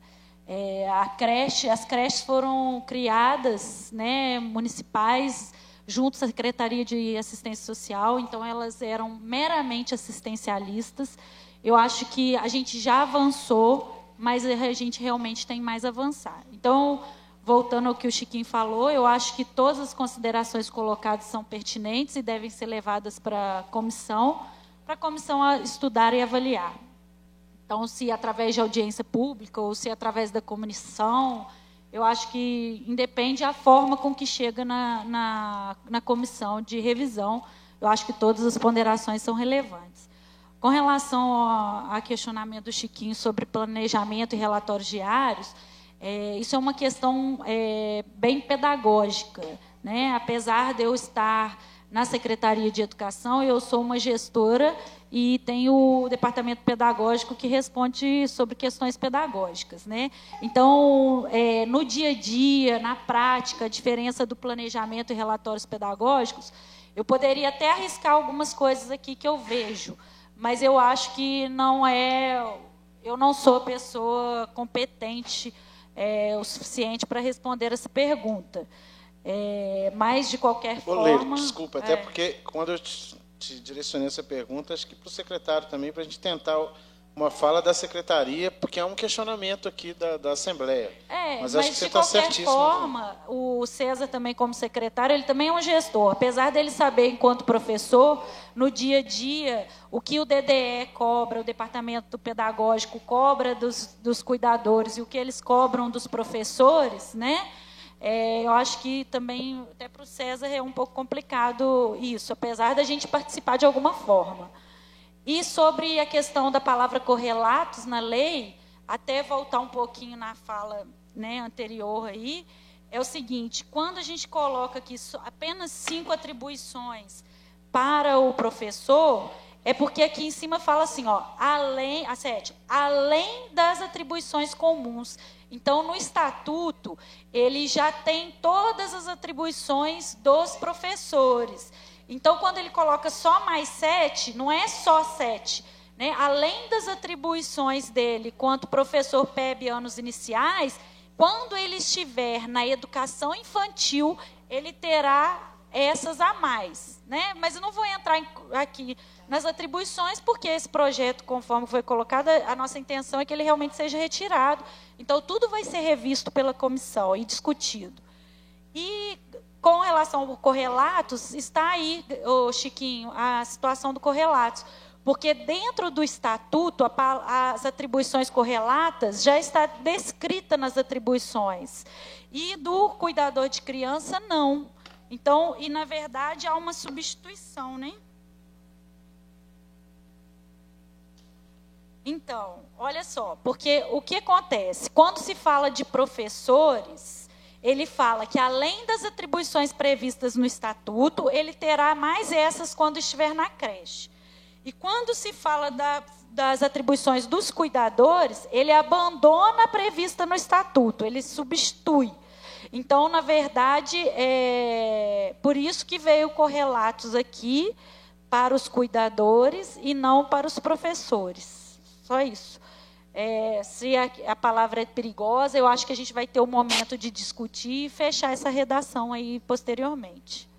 As creches foram criadas, né, municipais, junto à Secretaria de Assistência Social, então elas eram meramente assistencialistas. Eu acho que a gente já avançou, mas a gente realmente tem mais a avançar. Então, voltando ao que o Chiquinho falou, eu acho que todas as considerações colocadas são pertinentes e devem ser levadas para a comissão estudar e avaliar. Então, se através de audiência pública ou se através da comissão, eu acho que independe a forma com que chega na comissão de revisão, eu acho que todas as ponderações são relevantes. Com relação ao questionamento do Chiquinho sobre planejamento e relatórios diários, isso é uma questão bem pedagógica, né? Apesar de eu estar na Secretaria de Educação, eu sou uma gestora e tenho o departamento pedagógico que responde sobre questões pedagógicas, né? Então, no dia a dia, na prática, a diferença do planejamento e relatórios pedagógicos, eu poderia até arriscar algumas coisas aqui que eu vejo, mas eu acho que eu não sou pessoa competente o suficiente para responder essa pergunta. Mas, de qualquer forma... Desculpa, até porque quando eu te direcionei essa pergunta, acho que para o secretário também, para a gente tentar uma fala da secretaria, porque é um questionamento aqui da Assembleia. Mas acho que você está certíssimo. De qualquer forma, o César também, como secretário, ele também é um gestor. Apesar dele saber, enquanto professor, no dia a dia, o que o DDE cobra, o Departamento Pedagógico cobra dos cuidadores e o que eles cobram dos professores, né? Eu acho que também, até para o César, é um pouco complicado isso, apesar da gente participar de alguma forma. E sobre a questão da palavra correlatos na lei, até voltar um pouquinho na fala, né, anterior aí, é o seguinte: quando a gente coloca aqui apenas 5 atribuições para o professor, é porque aqui em cima fala assim, ó, além das atribuições comuns. Então, no estatuto, ele já tem todas as atribuições dos professores. Então, quando ele coloca só mais 7, não é só 7. Né? Além das atribuições dele, quanto professor PEB anos iniciais, quando ele estiver na educação infantil, ele terá essas a mais. Né? Mas eu não vou entrar aqui nas atribuições, porque esse projeto, conforme foi colocado, a nossa intenção é que ele realmente seja retirado. Então, tudo vai ser revisto pela comissão e discutido. E, com relação ao correlatos, está aí, Chiquinho, a situação do correlatos. Porque, dentro do estatuto, as atribuições correlatas já está descrita nas atribuições. E do cuidador de criança, não. Então, e, na verdade, há uma substituição, né? Então, olha só, porque o que acontece? Quando se fala de professores, ele fala que, além das atribuições previstas no estatuto, ele terá mais essas quando estiver na creche. E quando se fala das atribuições dos cuidadores, ele abandona a prevista no estatuto, ele substitui. Então, na verdade, por isso que veio correlatos aqui para os cuidadores e não para os professores. Só isso. Se a palavra é perigosa, eu acho que a gente vai ter um momento de discutir e fechar essa redação aí posteriormente.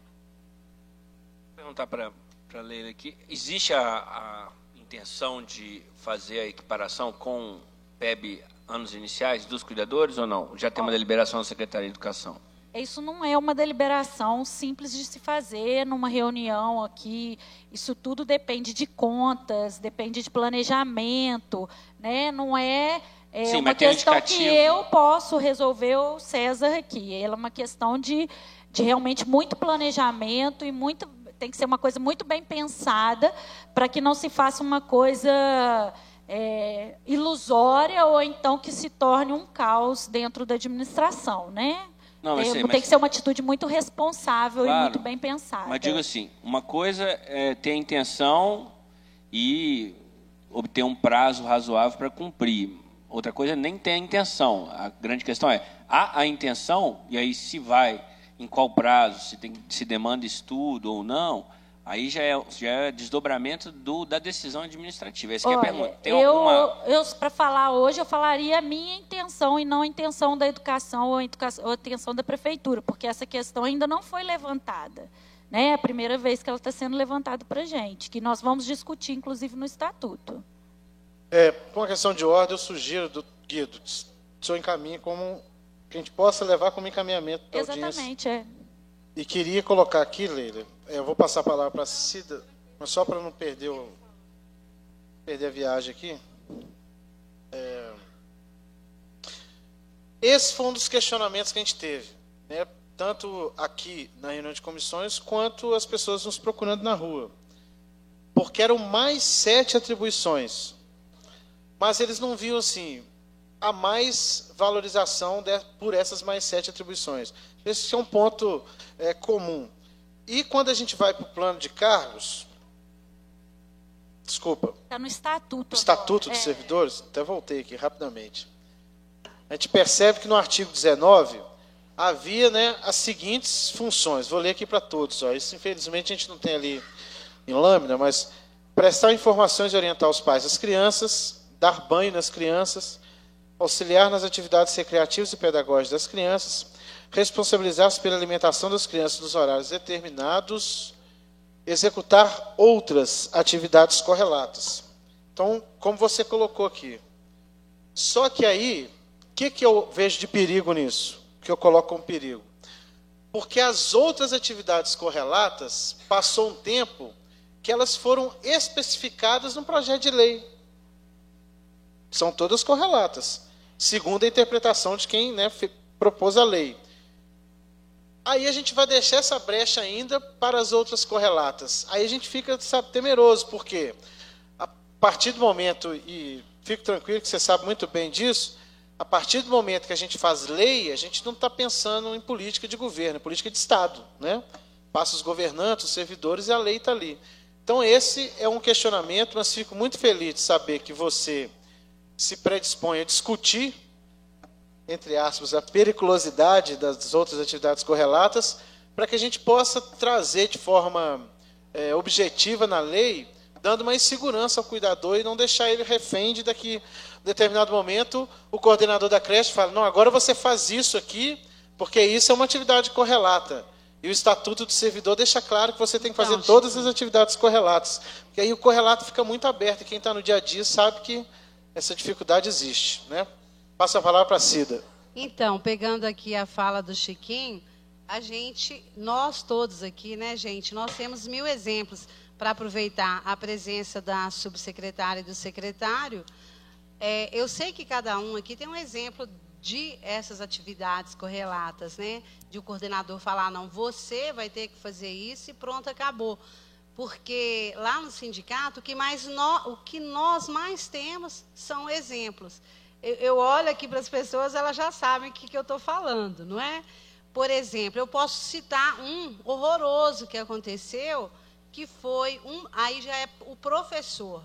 Vou perguntar para a Leila aqui. Existe a intenção de fazer a equiparação com PEB anos iniciais dos cuidadores ou não? Já tem uma deliberação da Secretaria de Educação? Isso não é uma deliberação simples de se fazer numa reunião aqui. Isso tudo depende de contas, depende de planejamento, né? Não é Sim, uma questão que eu posso resolver, o César aqui. Ela é uma questão de realmente muito planejamento e tem que ser uma coisa muito bem pensada para que não se faça uma coisa ilusória ou então que se torne um caos dentro da administração, né? Não, tem que ser uma atitude muito responsável, claro, e muito bem pensada. Mas digo assim, uma coisa é ter a intenção e obter um prazo razoável para cumprir. Outra coisa é nem ter a intenção. A grande questão é, há a intenção, e aí se vai, em qual prazo, se demanda estudo ou não, aí já é desdobramento da decisão administrativa. Essa é a pergunta. Para falar hoje, eu falaria a minha intenção e não a intenção da educação ou a intenção da prefeitura, porque essa questão ainda não foi levantada. Né? É a primeira vez que ela está sendo levantada para a gente, que nós vamos discutir, inclusive, no estatuto. Por uma questão de ordem, eu sugiro, Guido, o senhor encaminhe como que a gente possa levar como encaminhamento da audiência. Exatamente, E queria colocar aqui, Leila, eu vou passar a palavra para a Cida, mas só para não perder a viagem aqui. Esse foi um dos questionamentos que a gente teve, né? Tanto aqui na reunião de comissões, quanto as pessoas nos procurando na rua. Porque eram mais 7 atribuições. Mas eles não viam assim, a mais valorização por essas mais 7 atribuições. Esse é um ponto comum. E quando a gente vai para o plano de cargos, desculpa. Está no estatuto. Estatuto dos servidores, até voltei aqui rapidamente. A gente percebe que no artigo 19 havia, né, as seguintes funções. Vou ler aqui para todos. Isso, infelizmente, a gente não tem ali em lâmina, mas prestar informações e orientar os pais das crianças, dar banho nas crianças, auxiliar nas atividades recreativas e pedagógicas das crianças, responsabilizar-se pela alimentação das crianças nos horários determinados, executar outras atividades correlatas. Então, como você colocou aqui. Só que aí, o que eu vejo de perigo nisso? Que eu coloco como perigo? Porque as outras atividades correlatas, passou um tempo que elas foram especificadas no projeto de lei. São todas correlatas, segundo a interpretação de quem, né, propôs a lei. Aí a gente vai deixar essa brecha ainda para as outras correlatas. Aí a gente fica, sabe, temeroso, porque a partir do momento, e fico tranquilo que você sabe muito bem disso, a partir do momento que a gente faz lei, a gente não está pensando em política de governo, política de Estado, né? Passa os governantes, os servidores e a lei está ali. Então esse é um questionamento, mas fico muito feliz de saber que você se predispõe a discutir, entre aspas, a periculosidade das outras atividades correlatas, para que a gente possa trazer de forma objetiva na lei, dando mais segurança ao cuidador e não deixar ele refém de daqui a determinado momento o coordenador da creche fala, não, agora você faz isso aqui, porque isso é uma atividade correlata. E o Estatuto do Servidor deixa claro que você tem que fazer todas as atividades correlatas. Porque aí o correlato fica muito aberto, e quem está no dia a dia sabe que essa dificuldade existe, né? Passo a palavra para a Cida. Então, pegando aqui a fala do Chiquinho, nós todos aqui, né, gente, nós temos 1000 exemplos para aproveitar a presença da subsecretária e do secretário. Eu sei que cada um aqui tem um exemplo de essas atividades correlatas, né? De o coordenador falar, não, você vai ter que fazer isso e pronto, acabou. Porque lá no sindicato, o que nós mais temos são exemplos. Eu olho aqui para as pessoas, elas já sabem o que eu estou falando, não é? Por exemplo, eu posso citar um horroroso que aconteceu, que foi aí já é o professor.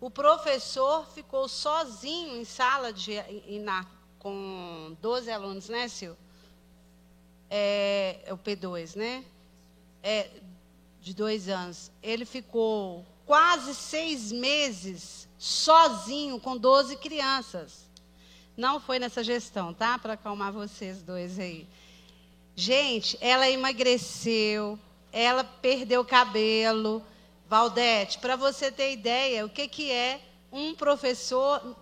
O professor ficou sozinho em sala com 12 alunos, né, Sil? É o P2, né? De 2 anos. Ele ficou quase 6 meses sozinho com 12 crianças. Não foi nessa gestão, tá? Para acalmar vocês dois aí. Gente, ela emagreceu, ela perdeu cabelo. Valdete, para você ter ideia, o que é um professor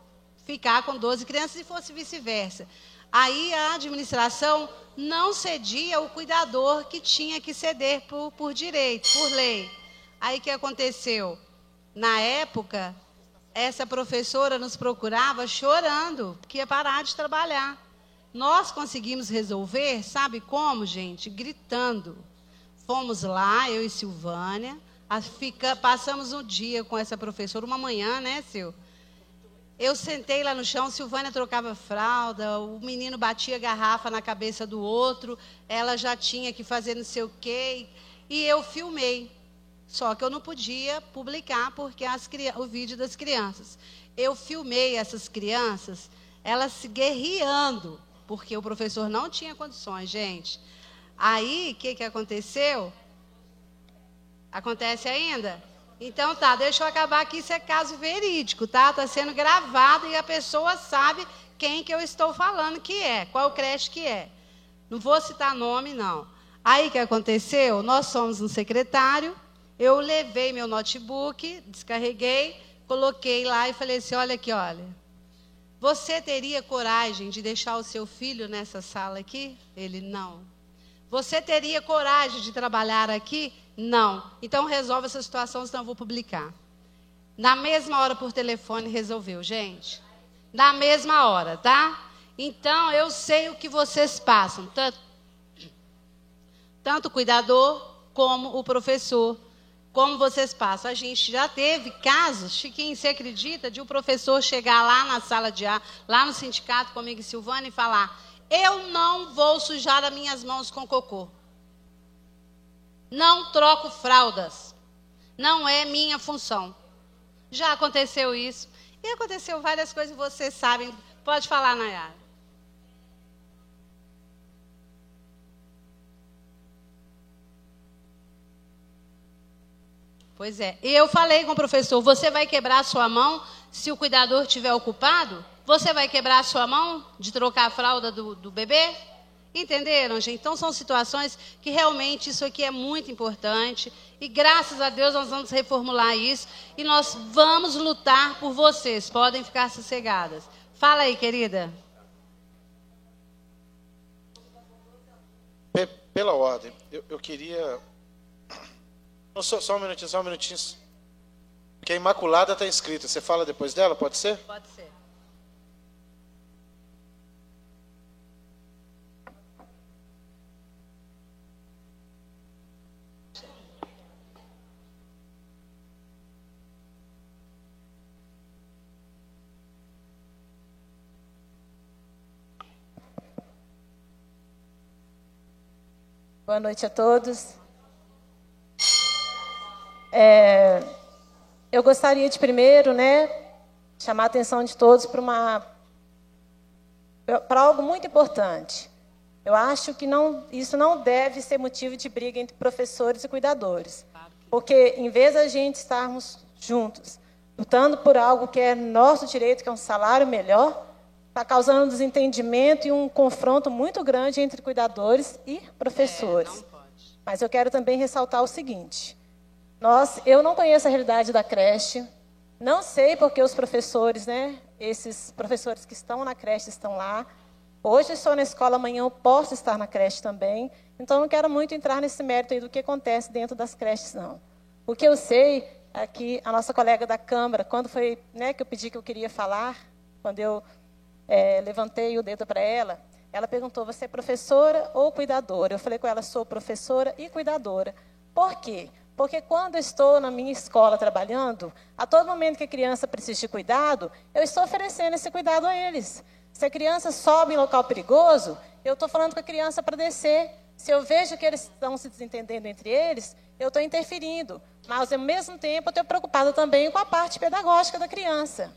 ficar com 12 crianças se fosse vice-versa. Aí a administração não cedia o cuidador que tinha que ceder por direito, por lei. Aí o que aconteceu? Na época, essa professora nos procurava chorando, que ia parar de trabalhar. Nós conseguimos resolver, sabe como, gente? Gritando. Fomos lá, eu e Silvânia, passamos um dia com essa professora, uma manhã, né, Sil? Eu sentei lá no chão, Silvânia trocava fralda, o menino batia garrafa na cabeça do outro, ela já tinha que fazer não sei o quê, e eu filmei. Só que eu não podia publicar, porque o vídeo das crianças. Eu filmei essas crianças, elas se guerreando, porque o professor não tinha condições, gente. Aí, o que aconteceu? Acontece ainda? Então, tá, deixa eu acabar aqui, isso é caso verídico, tá? Está sendo gravado e a pessoa sabe quem que eu estou falando que é, qual creche que é. Não vou citar nome, não. Aí, o que aconteceu? Nós somos um secretário, eu levei meu notebook, descarreguei, coloquei lá e falei assim, olha aqui, olha, você teria coragem de deixar o seu filho nessa sala aqui? Ele, não. Você teria coragem de trabalhar aqui? Não. Então, resolve essa situação, senão eu vou publicar. Na mesma hora, por telefone, resolveu, gente. Na mesma hora, tá? Então, eu sei o que vocês passam. Tanto o cuidador, como o professor. Como vocês passam. A gente já teve casos, Chiquinho, você acredita, de um professor chegar lá na sala de aula, lá no sindicato, comigo e Silvana, e falar, eu não vou sujar as minhas mãos com cocô. Não troco fraldas. Não é minha função. Já aconteceu isso. E aconteceu várias coisas, vocês sabem. Pode falar, Nayara. Pois é. E eu falei com o professor, você vai quebrar a sua mão se o cuidador estiver ocupado? Você vai quebrar a sua mão de trocar a fralda do bebê? Entenderam, gente? Então, são situações que realmente isso aqui é muito importante. E, graças a Deus, nós vamos reformular isso. E nós vamos lutar por vocês. Podem ficar sossegadas. Fala aí, querida. Pela ordem, eu queria... Só um minutinho. Porque a Imaculada está inscrita. Você fala depois dela, pode ser? Pode ser. Boa noite a todos. Eu gostaria de primeiro, chamar a atenção de todos para algo muito importante. Eu acho que isso não deve ser motivo de briga entre professores e cuidadores. Porque, em vez da gente estarmos juntos, lutando por algo que é nosso direito, que é um salário melhor, está causando um desentendimento e um confronto muito grande entre cuidadores e professores. Não pode. Mas eu quero também ressaltar o seguinte. Eu não conheço a realidade da creche, não sei porque os professores, esses professores que estão na creche estão lá. Hoje eu estou na escola, amanhã eu posso estar na creche também. Então, não quero muito entrar nesse mérito aí do que acontece dentro das creches, não. O que eu sei é que a nossa colega da Câmara, quando foi que eu pedi que eu queria falar, quando eu levantei o dedo para ela perguntou, você é professora ou cuidadora? Eu falei com ela, sou professora e cuidadora. Por quê? Porque quando eu estou na minha escola trabalhando, a todo momento que a criança precisa de cuidado, eu estou oferecendo esse cuidado a eles. Se a criança sobe em local perigoso, eu estou falando com a criança para descer. Se eu vejo que eles estão se desentendendo entre eles, eu estou interferindo. Mas, ao mesmo tempo, eu estou preocupada também com a parte pedagógica da criança.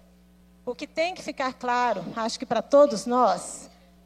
O que tem que ficar claro, acho que para todos nós,